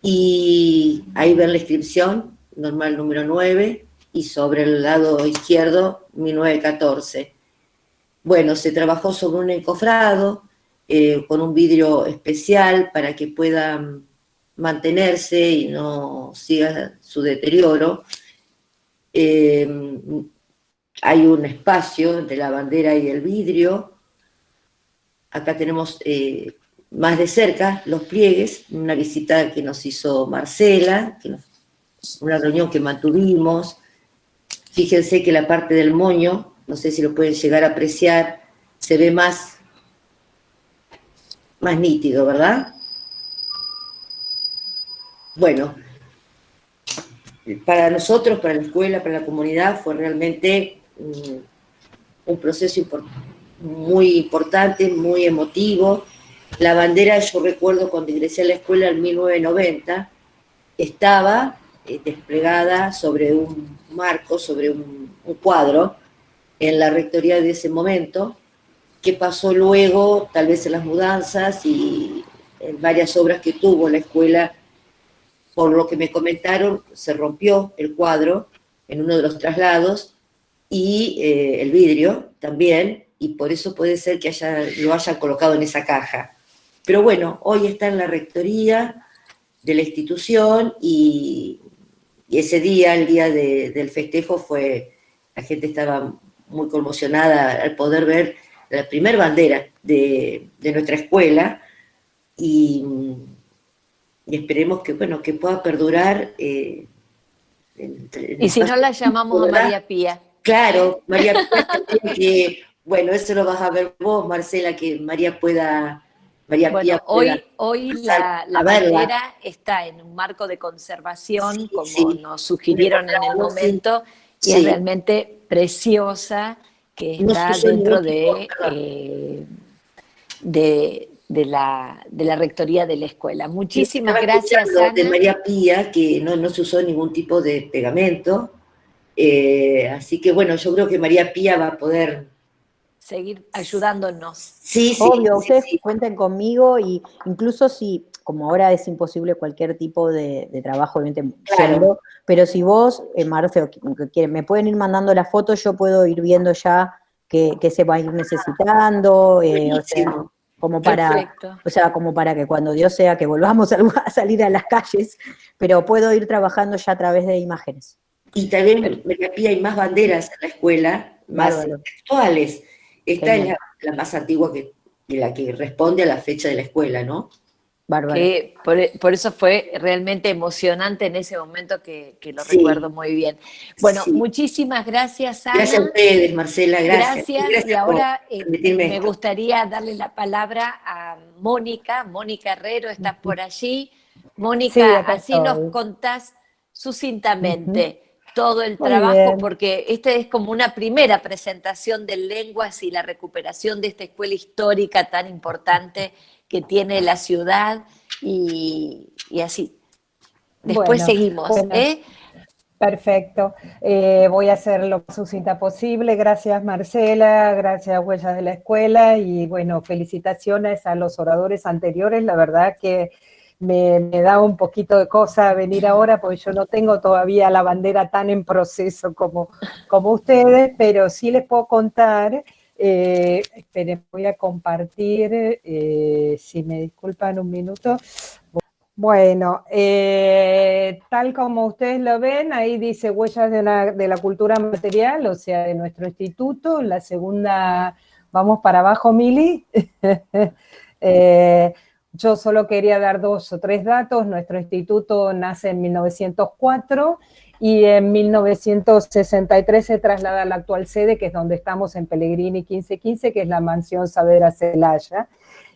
Y ahí ven la inscripción, normal número 9, y sobre el lado izquierdo, 1914. Bueno, se trabajó sobre un encofrado, con un vidrio especial para que pueda mantenerse y no siga su deterioro. Hay un espacio entre la bandera y el vidrio. Acá tenemos más de cerca los pliegues, una visita que nos hizo Marcela, una reunión que mantuvimos. Fíjense que la parte del moño, no sé si lo pueden llegar a apreciar, se ve más nítido, ¿verdad? Bueno, para nosotros, para la escuela, para la comunidad, fue realmente un proceso muy importante, muy emotivo. La bandera, yo recuerdo cuando ingresé a la escuela en 1990, estaba desplegada sobre un marco, sobre un cuadro, en la rectoría de ese momento, que pasó luego, tal vez en las mudanzas y en varias obras que tuvo la escuela. Por lo que me comentaron, se rompió el cuadro en uno de los traslados y el vidrio también, y por eso puede ser que lo hayan colocado en esa caja. Pero bueno, hoy está en la rectoría de la institución y ese día, el día del festejo, la gente estaba muy conmocionada al poder ver la primer bandera de nuestra escuela y esperemos que, bueno, que pueda perdurar. Y si no la llamamos a María Pía. Claro, María Pía también, que, bueno, eso lo vas a ver vos, Marcela, que María Pía pueda hoy la bandera está en un marco de conservación, como nos sugirieron en el momento, y es realmente preciosa, que está dentro de la rectoría de la escuela. Muchísimas gracias, Ana. De María Pía, que no se usó ningún tipo de pegamento, así que bueno, yo creo que María Pía va a poder seguir ayudándonos. Sí, obvio, ustedes cuenten conmigo, y incluso si, como ahora es imposible cualquier tipo de trabajo, obviamente, claro, pero si vos, Marce, o quieren, me pueden ir mandando las fotos, yo puedo ir viendo ya que se va a ir necesitando, o sea, como para que cuando Dios sea que volvamos a salir a las calles, pero puedo ir trabajando ya a través de imágenes. Y también, María Pía, hay más banderas en la escuela, más actuales. Esta es la más antigua que la que responde a la fecha de la escuela, ¿no? Bárbaro. Que por eso fue realmente emocionante en ese momento que lo Sí. recuerdo muy bien. Bueno, Sí. muchísimas gracias, Ana. Gracias a ustedes, Marcela, gracias. Gracias. Y ahora por permitirme me esto. gustaría darle la palabra a Mónica. Mónica Herrero, estás por allí. Mónica, Sí, acá así nos estoy. contás sucintamente todo el Muy trabajo, bien. porque esta es como una primera presentación de lenguas y la recuperación de esta escuela histórica tan importante que tiene la ciudad y así. Después Bueno, seguimos. perfecto. Voy a ser lo más sucinta posible. Gracias, Marcela, gracias, Huellas de la Escuela, y bueno, felicitaciones a los oradores anteriores. La verdad que me da un poquito de cosa venir ahora, porque yo no tengo todavía la bandera tan en proceso como ustedes, pero sí les puedo contar. Esperen, voy a compartir, si me disculpan un minuto. Bueno, tal como ustedes lo ven, ahí dice huellas de la cultura material, o sea, de nuestro instituto. La segunda, vamos para abajo, Mili. Yo solo quería dar 2 o 3 datos. Nuestro instituto nace en 1904 y en 1963 se traslada a la actual sede, que es donde estamos en Pellegrini 1515, que es la mansión Saavedra Celaya.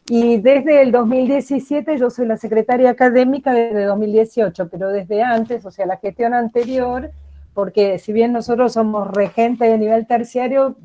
Y desde el 2017 yo soy la secretaria académica desde 2018, pero desde antes, o sea, la gestión anterior, porque si bien nosotros somos regentes de nivel terciario,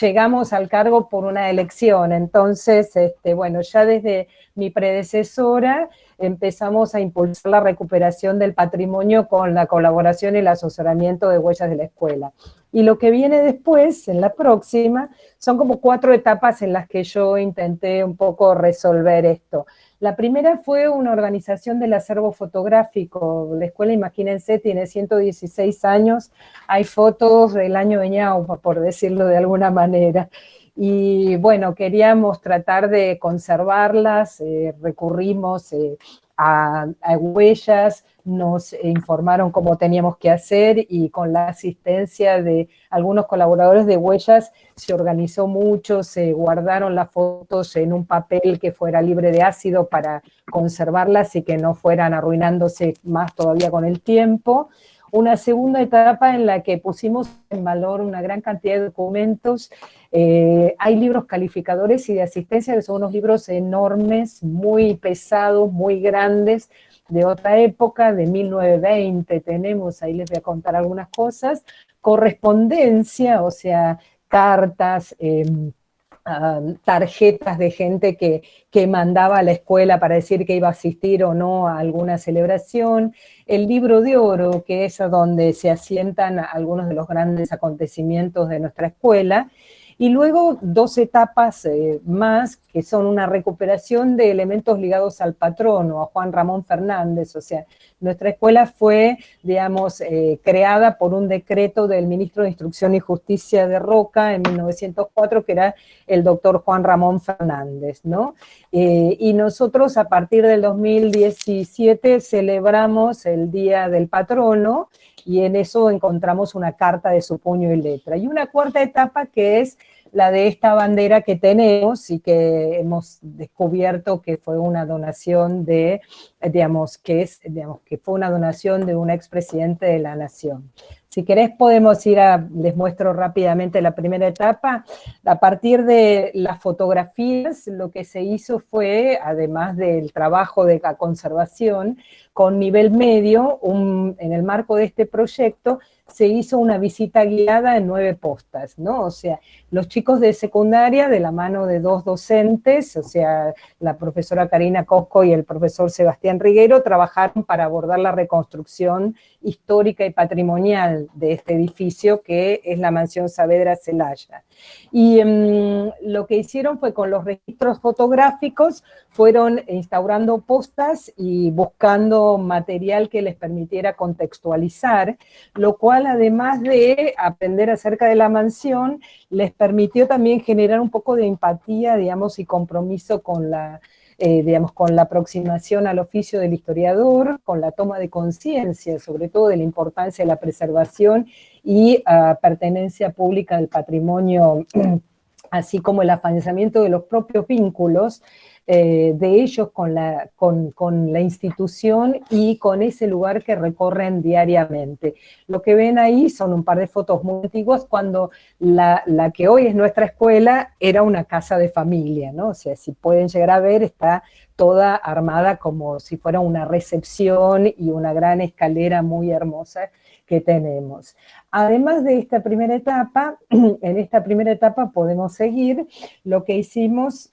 llegamos al cargo por una elección. Entonces, bueno, ya desde mi predecesora empezamos a impulsar la recuperación del patrimonio con la colaboración y el asesoramiento de Huellas de la Escuela. Y lo que viene después, en la próxima, son como 4 etapas en las que yo intenté un poco resolver esto. La primera fue una organización del acervo fotográfico. La escuela, imagínense, tiene 116 años, hay fotos del año de Ñaupa, por decirlo de alguna manera. Y bueno, queríamos tratar de conservarlas, recurrimos a Huellas, nos informaron cómo teníamos que hacer y con la asistencia de algunos colaboradores de Huellas se organizó mucho, se guardaron las fotos en un papel que fuera libre de ácido para conservarlas y que no fueran arruinándose más todavía con el tiempo. Una segunda etapa en la que pusimos en valor una gran cantidad de documentos. Hay libros calificadores y de asistencia, que son unos libros enormes, muy pesados, muy grandes, de otra época, de 1920 tenemos, ahí les voy a contar algunas cosas. Correspondencia, o sea, cartas, tarjetas de gente que mandaba a la escuela para decir que iba a asistir o no a alguna celebración. El libro de oro, que es donde se asientan algunos de los grandes acontecimientos de nuestra escuela. Y luego 2 etapas más, que son una recuperación de elementos ligados al patrono, a Juan Ramón Fernández. O sea, nuestra escuela fue, digamos, creada por un decreto del ministro de Instrucción y Justicia de Roca en 1904, que era el doctor Juan Ramón Fernández, ¿no? Y nosotros a partir del 2017 celebramos el Día del Patrono, y en eso encontramos una carta de su puño y letra. Y una cuarta etapa que es la de esta bandera que tenemos y que hemos descubierto que fue una donación de, que fue una donación de un expresidente de la Nación. Si querés podemos ir les muestro rápidamente la primera etapa. A partir de las fotografías, lo que se hizo fue, además del trabajo de la conservación, con nivel medio, en el marco de este proyecto, se hizo una visita guiada en 9 postas, ¿no? O sea, los chicos de secundaria, de la mano de 2 docentes, o sea, la profesora Karina Cosco y el profesor Sebastián Riguero, trabajaron para abordar la reconstrucción histórica y patrimonial de este edificio, que es la mansión Saavedra Celaya. Y lo que hicieron fue, con los registros fotográficos, fueron instaurando postas y buscando material que les permitiera contextualizar, lo cual, además de aprender acerca de la mansión, les permitió también generar un poco de empatía, digamos, y compromiso con la digamos, con la aproximación al oficio del historiador, con la toma de conciencia, sobre todo de la importancia de la preservación y pertenencia pública del patrimonio, así como el afianzamiento de los propios vínculos de ellos con la institución y con ese lugar que recorren diariamente. Lo que ven ahí son un par de fotos muy antiguas cuando la que hoy es nuestra escuela era una casa de familia, ¿no? O sea, si pueden llegar a ver, está toda armada como si fuera una recepción y una gran escalera muy hermosa que tenemos. Además de esta primera etapa, en esta primera etapa podemos seguir lo que hicimos,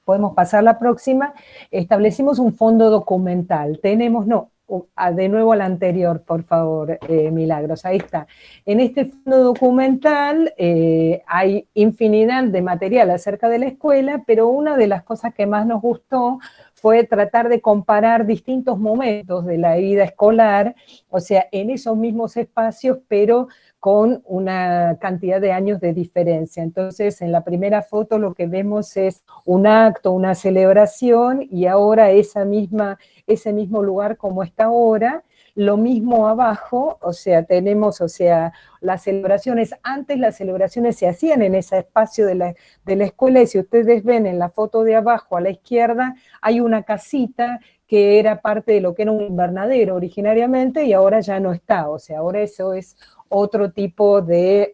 podemos pasar a la próxima, establecimos un fondo documental. Tenemos, de nuevo al anterior, por favor, Milagros, ahí está. En este fondo documental hay infinidad de material acerca de la escuela, pero una de las cosas que más nos gustó fue tratar de comparar distintos momentos de la vida escolar, o sea, en esos mismos espacios, pero con una cantidad de años de diferencia. Entonces, en la primera foto lo que vemos es un acto, una celebración, y ahora ese mismo lugar como está ahora, lo mismo abajo, o sea, tenemos, las celebraciones, antes las celebraciones se hacían en ese espacio de la escuela, y si ustedes ven en la foto de abajo a la izquierda, hay una casita que era parte de lo que era un invernadero originariamente, y ahora ya no está, o sea, ahora eso es otro tipo de,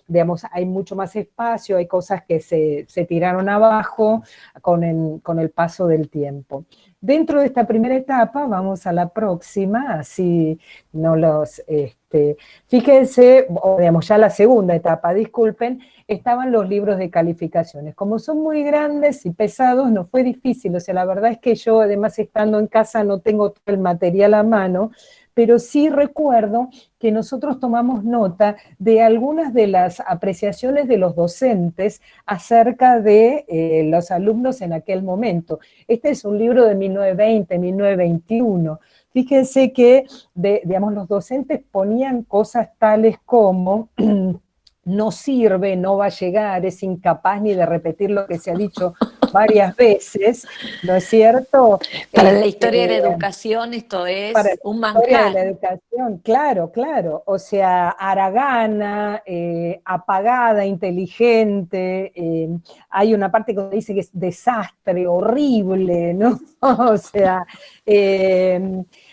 digamos, hay mucho más espacio, hay cosas que se tiraron abajo con el paso del tiempo. Dentro de esta primera etapa, vamos a la próxima, así no los, fíjense, o digamos ya la segunda etapa, disculpen, estaban los libros de calificaciones. Como son muy grandes y pesados, nos fue difícil, o sea, la verdad es que yo, además estando en casa, no tengo todo el material a mano, pero sí recuerdo que nosotros tomamos nota de algunas de las apreciaciones de los docentes acerca de los alumnos en aquel momento. Este es un libro de 1920, 1921. Fíjense que, digamos, los docentes ponían cosas tales como no sirve, no va a llegar, es incapaz ni de repetir lo que se ha dicho varias veces, ¿no es cierto? Para la historia de la educación esto es para un la historia de la manjar. educación, claro, claro. O sea, haragana, apagada, inteligente, hay una parte que dice que es desastre, horrible, ¿no? O sea,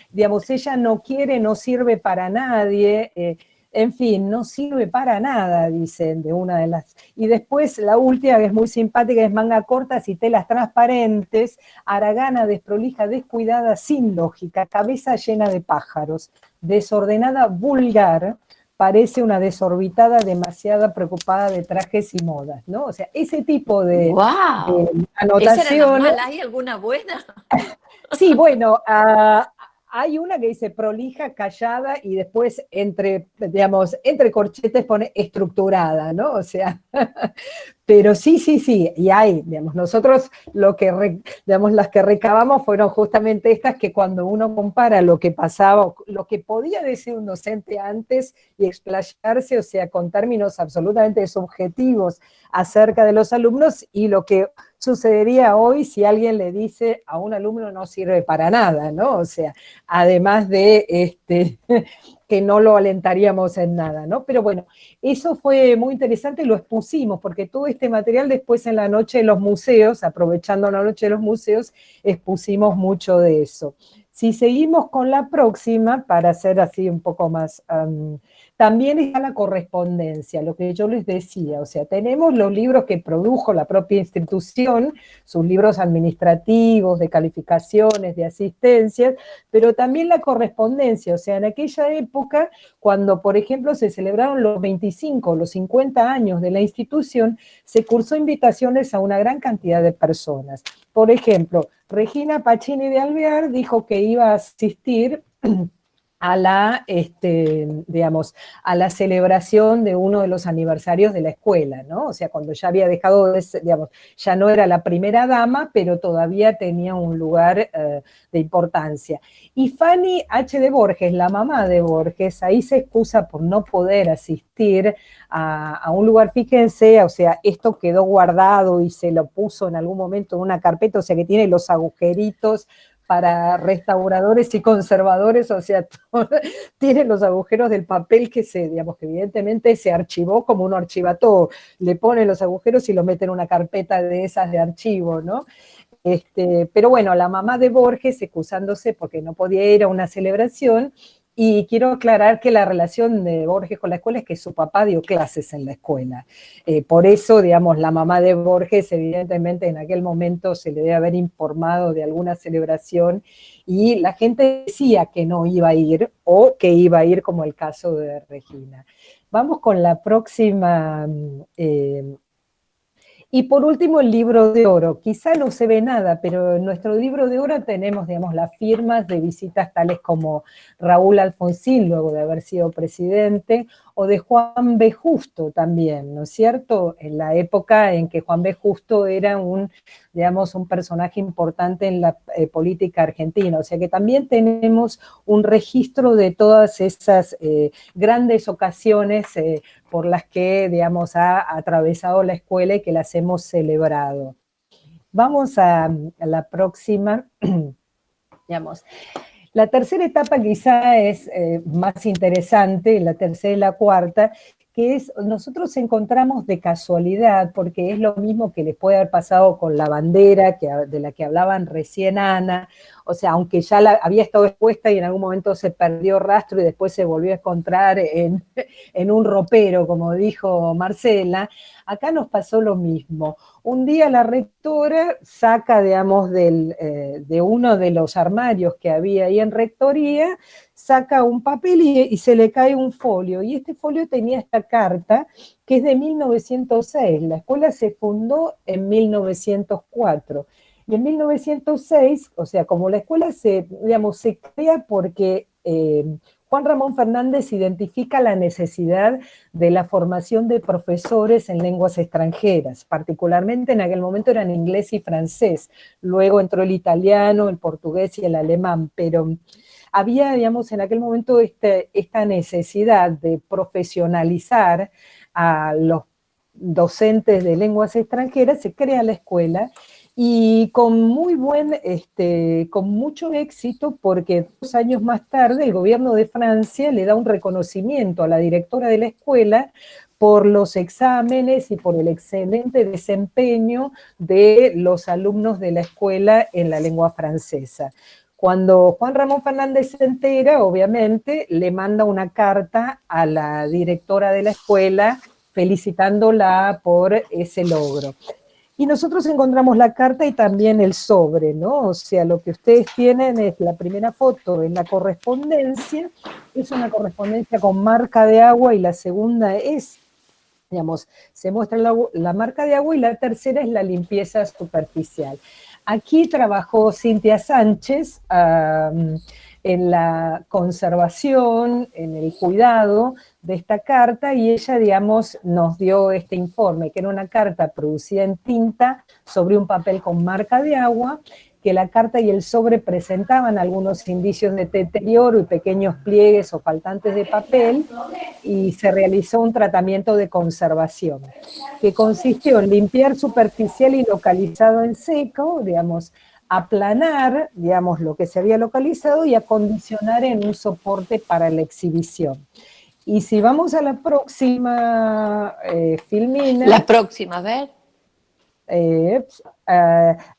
digamos, ella no quiere, no sirve para nadie, en fin, no sirve para nada, dicen, de una de las... Y después la última, que es muy simpática, es manga cortas y telas transparentes, haragana, desprolija, descuidada, sin lógica, cabeza llena de pájaros, desordenada, vulgar, parece una desorbitada, demasiado preocupada de trajes y modas, ¿no? O sea, ese tipo de ¡Wow! ¿Esa era la anotaciones... mala? ¿Hay alguna buena? Sí, bueno, hay una que dice prolija, callada, y después entre corchetes pone estructurada, ¿no? O sea, pero sí, y hay, digamos, nosotros las que recabamos fueron justamente estas, que cuando uno compara lo que pasaba, lo que podía decir un docente antes y explayarse, o sea, con términos absolutamente subjetivos acerca de los alumnos, y lo que sucedería hoy si alguien le dice a un alumno no sirve para nada, ¿no? O sea, además de que no lo alentaríamos en nada, ¿no? Pero bueno, eso fue muy interesante y lo expusimos, porque todo este material después en la noche de los museos, aprovechando la noche de los museos, expusimos mucho de eso. Si seguimos con la próxima, para hacer así un poco más... también está la correspondencia, lo que yo les decía, o sea, tenemos los libros que produjo la propia institución, sus libros administrativos, de calificaciones, de asistencias, pero también la correspondencia, o sea, en aquella época, cuando, por ejemplo, se celebraron los 25, los 50 años de la institución, se cursó invitaciones a una gran cantidad de personas. Por ejemplo, Regina Pacini de Alvear dijo que iba a asistir a la, digamos, a la celebración de uno de los aniversarios de la escuela, ¿no? O sea, cuando ya había dejado de ser, digamos, ya no era la primera dama, pero todavía tenía un lugar de importancia. Y Fanny H. de Borges, la mamá de Borges, ahí se excusa por no poder asistir a un lugar, fíjense, o sea, esto quedó guardado y se lo puso en algún momento en una carpeta, o sea, que tiene los agujeritos para restauradores y conservadores, o sea, tiene los agujeros del papel que digamos, que evidentemente se archivó como uno archiva todo, le pone los agujeros y lo mete en una carpeta de esas de archivo, ¿no? Pero bueno, la mamá de Borges excusándose porque no podía ir a una celebración, y quiero aclarar que la relación de Borges con la escuela es que su papá dio clases en la escuela. Por eso, digamos, la mamá de Borges, evidentemente, en aquel momento se le debe haber informado de alguna celebración y la gente decía que no iba a ir o que iba a ir, como el caso de Regina. Vamos con la próxima. Y por último, el libro de oro. Quizá no se ve nada, pero en nuestro libro de oro tenemos, digamos, las firmas de visitas tales como Raúl Alfonsín, luego de haber sido presidente, o de Juan B. Justo también, ¿no es cierto? En la época en que Juan B. Justo era digamos, un personaje importante en la política argentina. O sea que también tenemos un registro de todas esas grandes ocasiones por las que, digamos, ha atravesado la escuela y que las hemos celebrado. Vamos a la próxima, digamos. La tercera etapa quizá es más interesante, la tercera y la cuarta, que es, nosotros encontramos de casualidad, porque es lo mismo que les puede haber pasado con la bandera, de la que hablaban recién Ana, o sea, aunque ya había estado expuesta y en algún momento se perdió rastro y después se volvió a encontrar en un ropero, como dijo Marcela, acá nos pasó lo mismo. Un día la rectora saca, digamos, de uno de los armarios que había ahí en rectoría, saca un papel y se le cae un folio, y este folio tenía esta carta, que es de 1906, la escuela se fundó en 1904, y en 1906, o sea, como la escuela se crea porque Juan Ramón Fernández identifica la necesidad de la formación de profesores en lenguas extranjeras, particularmente en aquel momento eran inglés y francés, luego entró el italiano, el portugués y el alemán, pero había, digamos, en aquel momento esta necesidad de profesionalizar a los docentes de lenguas extranjeras, se crea la escuela, y con con mucho éxito, porque 2 años más tarde el gobierno de Francia le da un reconocimiento a la directora de la escuela por los exámenes y por el excelente desempeño de los alumnos de la escuela en la lengua francesa. Cuando Juan Ramón Fernández se entera, obviamente, le manda una carta a la directora de la escuela felicitándola por ese logro. Y nosotros encontramos la carta y también el sobre, ¿no? O sea, lo que ustedes tienen es la primera foto, es la correspondencia, es una correspondencia con marca de agua, y la segunda es, digamos, se muestra la marca de agua, y la tercera es la limpieza superficial. Aquí trabajó Cintia Sánchez en la conservación, en el cuidado de esta carta, y ella, digamos, nos dio este informe, que era una carta producida en tinta sobre un papel con marca de agua, que la carta y el sobre presentaban algunos indicios de deterioro y pequeños pliegues o faltantes de papel, y se realizó un tratamiento de conservación, que consistió en limpiar superficial y localizado en seco, digamos, aplanar, digamos, lo que se había localizado y acondicionar en un soporte para la exhibición. Y si vamos a la próxima, Filmina. La próxima, a ver.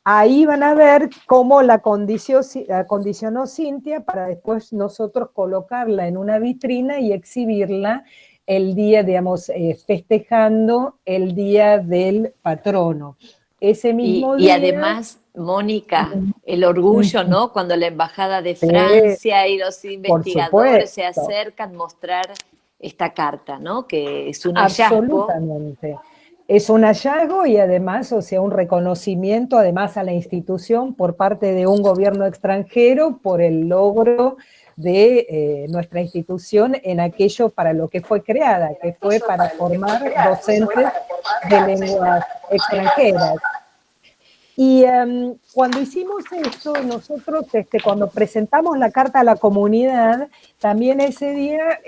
Ahí van a ver cómo la acondicionó Cintia para después nosotros colocarla en una vitrina y exhibirla el día, digamos, festejando el día del patrono. Ese mismo y día. además, Mónica, el orgullo, ¿no? Cuando la Embajada de Francia y los investigadores se acercan a mostrar esta carta, ¿no? Que es un hallazgo. Absolutamente. es un hallazgo y además, o sea, un reconocimiento además a la institución por parte de un gobierno extranjero por el logro de nuestra institución en aquello para lo que fue creada, que fue para formar docentes de lenguas extranjeras. Y cuando hicimos esto, nosotros, cuando presentamos la carta a la comunidad, también ese día,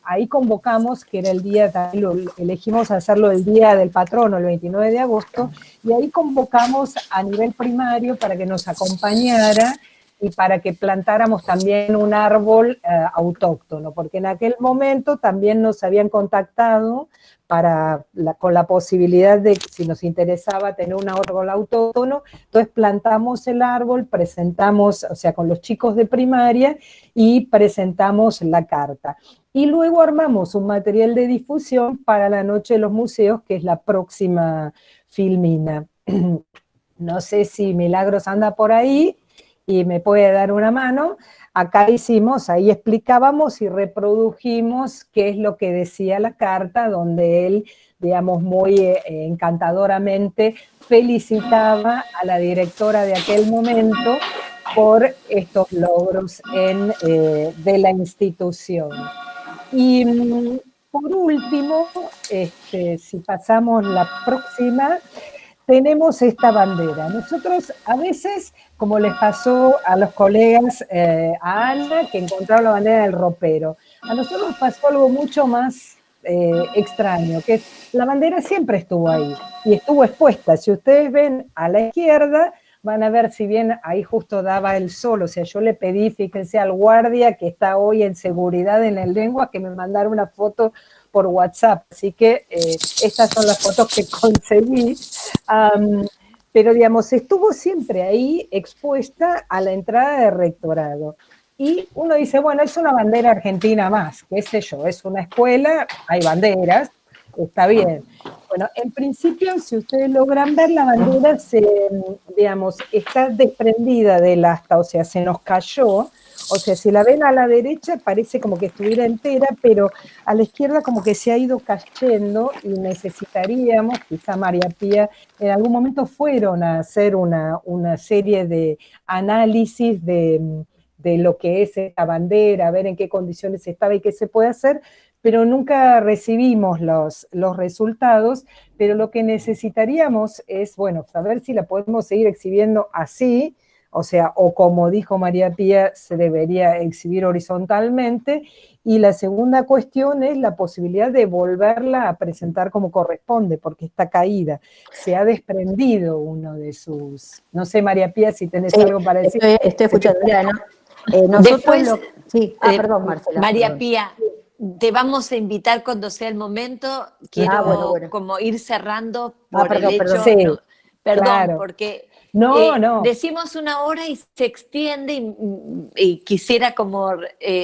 ahí convocamos, que era el día, elegimos hacerlo el día del patrono, el 29 de agosto, y ahí convocamos a nivel primario para que nos acompañara y para que plantáramos también un árbol autóctono, porque en aquel momento también nos habían contactado con la posibilidad de, si nos interesaba tener un árbol autóctono, entonces plantamos el árbol, presentamos, o sea, con los chicos de primaria, y presentamos la carta. Y luego armamos un material de difusión para la Noche de los Museos, que es la próxima filmina. No sé si Milagros anda por ahí y me puede dar una mano. Acá hicimos, ahí explicábamos y reprodujimos qué es lo que decía la carta, donde él, digamos, muy encantadoramente felicitaba a la directora de aquel momento por estos logros de la institución. Y por último, si pasamos la próxima, tenemos esta bandera. Nosotros a veces, como les pasó a los colegas, a Ana, que encontraron la bandera del ropero, a nosotros nos pasó algo mucho más extraño, que la bandera siempre estuvo ahí y estuvo expuesta. Si ustedes ven a la izquierda, van a ver, si bien ahí justo daba el sol, o sea, yo le pedí, fíjense, al guardia que está hoy en seguridad en la lengua, que me mandara una foto por WhatsApp, así que estas son las fotos que conseguí, pero digamos, estuvo siempre ahí expuesta a la entrada de rectorado. Y uno dice, bueno, es una bandera argentina más, qué sé yo, es una escuela, hay banderas, está bien. Bueno, en principio, si ustedes logran ver, la bandera digamos, está desprendida del asta, o sea, se nos cayó. O sea, si la ven a la derecha parece como que estuviera entera, pero a la izquierda como que se ha ido cayendo y necesitaríamos, quizá María Pía, en algún momento fueron a hacer una serie de análisis de lo que es esta bandera, a ver en qué condiciones estaba y qué se puede hacer, pero nunca recibimos los resultados, pero lo que necesitaríamos es, bueno, saber si la podemos seguir exhibiendo así, o sea, o como dijo María Pía, se debería exhibir horizontalmente, y la segunda cuestión es la posibilidad de volverla a presentar como corresponde, porque está caída, se ha desprendido uno de sus... No sé, María Pía, si tenés algo para decir. Estoy escuchando, mira, ¿no? Después, sí, perdón, Marcela. María Perdón. Pía, te vamos a invitar cuando sea el momento. Quiero bueno. como ir cerrando por perdón, el hecho... Sí, perdón, claro. porque No. decimos una hora y se extiende y quisiera como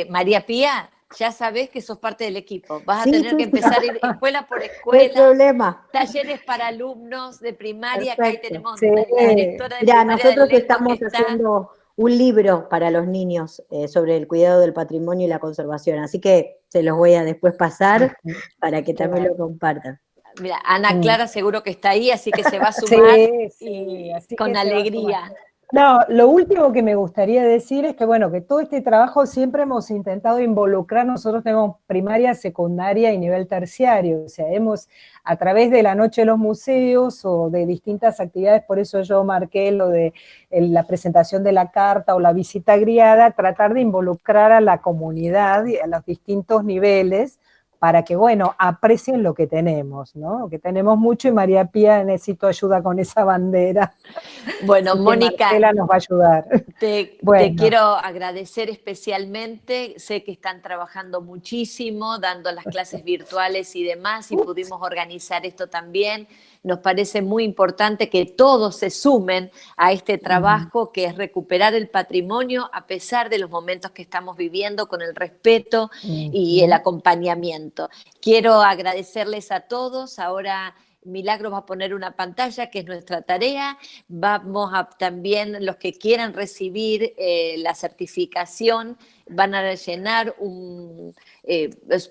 María Pía, ya sabés que sos parte del equipo. Vas a tener que empezar a ir escuela por No hay escuela, problema. talleres para alumnos de primaria. Perfecto. Acá ahí tenemos Sí. la directora de Mira, primaria nosotros de lengua estamos que está... haciendo un libro para los niños sobre el cuidado del patrimonio y la conservación, así que se los voy a después pasar para que también lo compartan. Mira, Ana Clara seguro que está ahí, así que se va a sumar Sí, así con que se va a alegría. sumar. No, lo último que me gustaría decir es que, bueno, que todo este trabajo siempre hemos intentado involucrar. Nosotros tenemos primaria, secundaria y nivel terciario, o sea, a través de la Noche de los Museos o de distintas actividades, por eso yo marqué lo de la presentación de la carta o la visita guiada, tratar de involucrar a la comunidad y a los distintos niveles, para que, bueno, aprecien lo que tenemos, ¿no? Que tenemos mucho, y María Pía, necesito ayuda con esa bandera. Bueno, Así que Mónica, Marcela nos va a ayudar. te quiero agradecer especialmente. Sé que están trabajando muchísimo, dando las clases virtuales y demás, y pudimos organizar esto también. Nos parece muy importante que todos se sumen a este trabajo, que es recuperar el patrimonio a pesar de los momentos que estamos viviendo, con el respeto y el acompañamiento. Quiero agradecerles a todos. Ahora Milagros va a poner una pantalla, que es nuestra tarea. Vamos a también, los que quieran recibir la certificación, van a llenar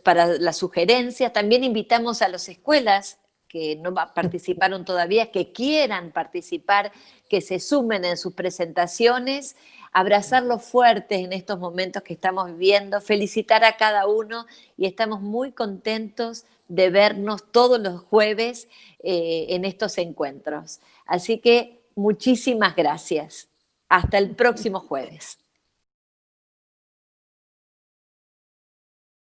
para las sugerencias. También invitamos a las escuelas que no participaron todavía, que quieran participar, que se sumen en sus presentaciones, abrazarlos fuertes en estos momentos que estamos viviendo, felicitar a cada uno y estamos muy contentos de vernos todos los jueves en estos encuentros. Así que muchísimas gracias. Hasta el próximo jueves.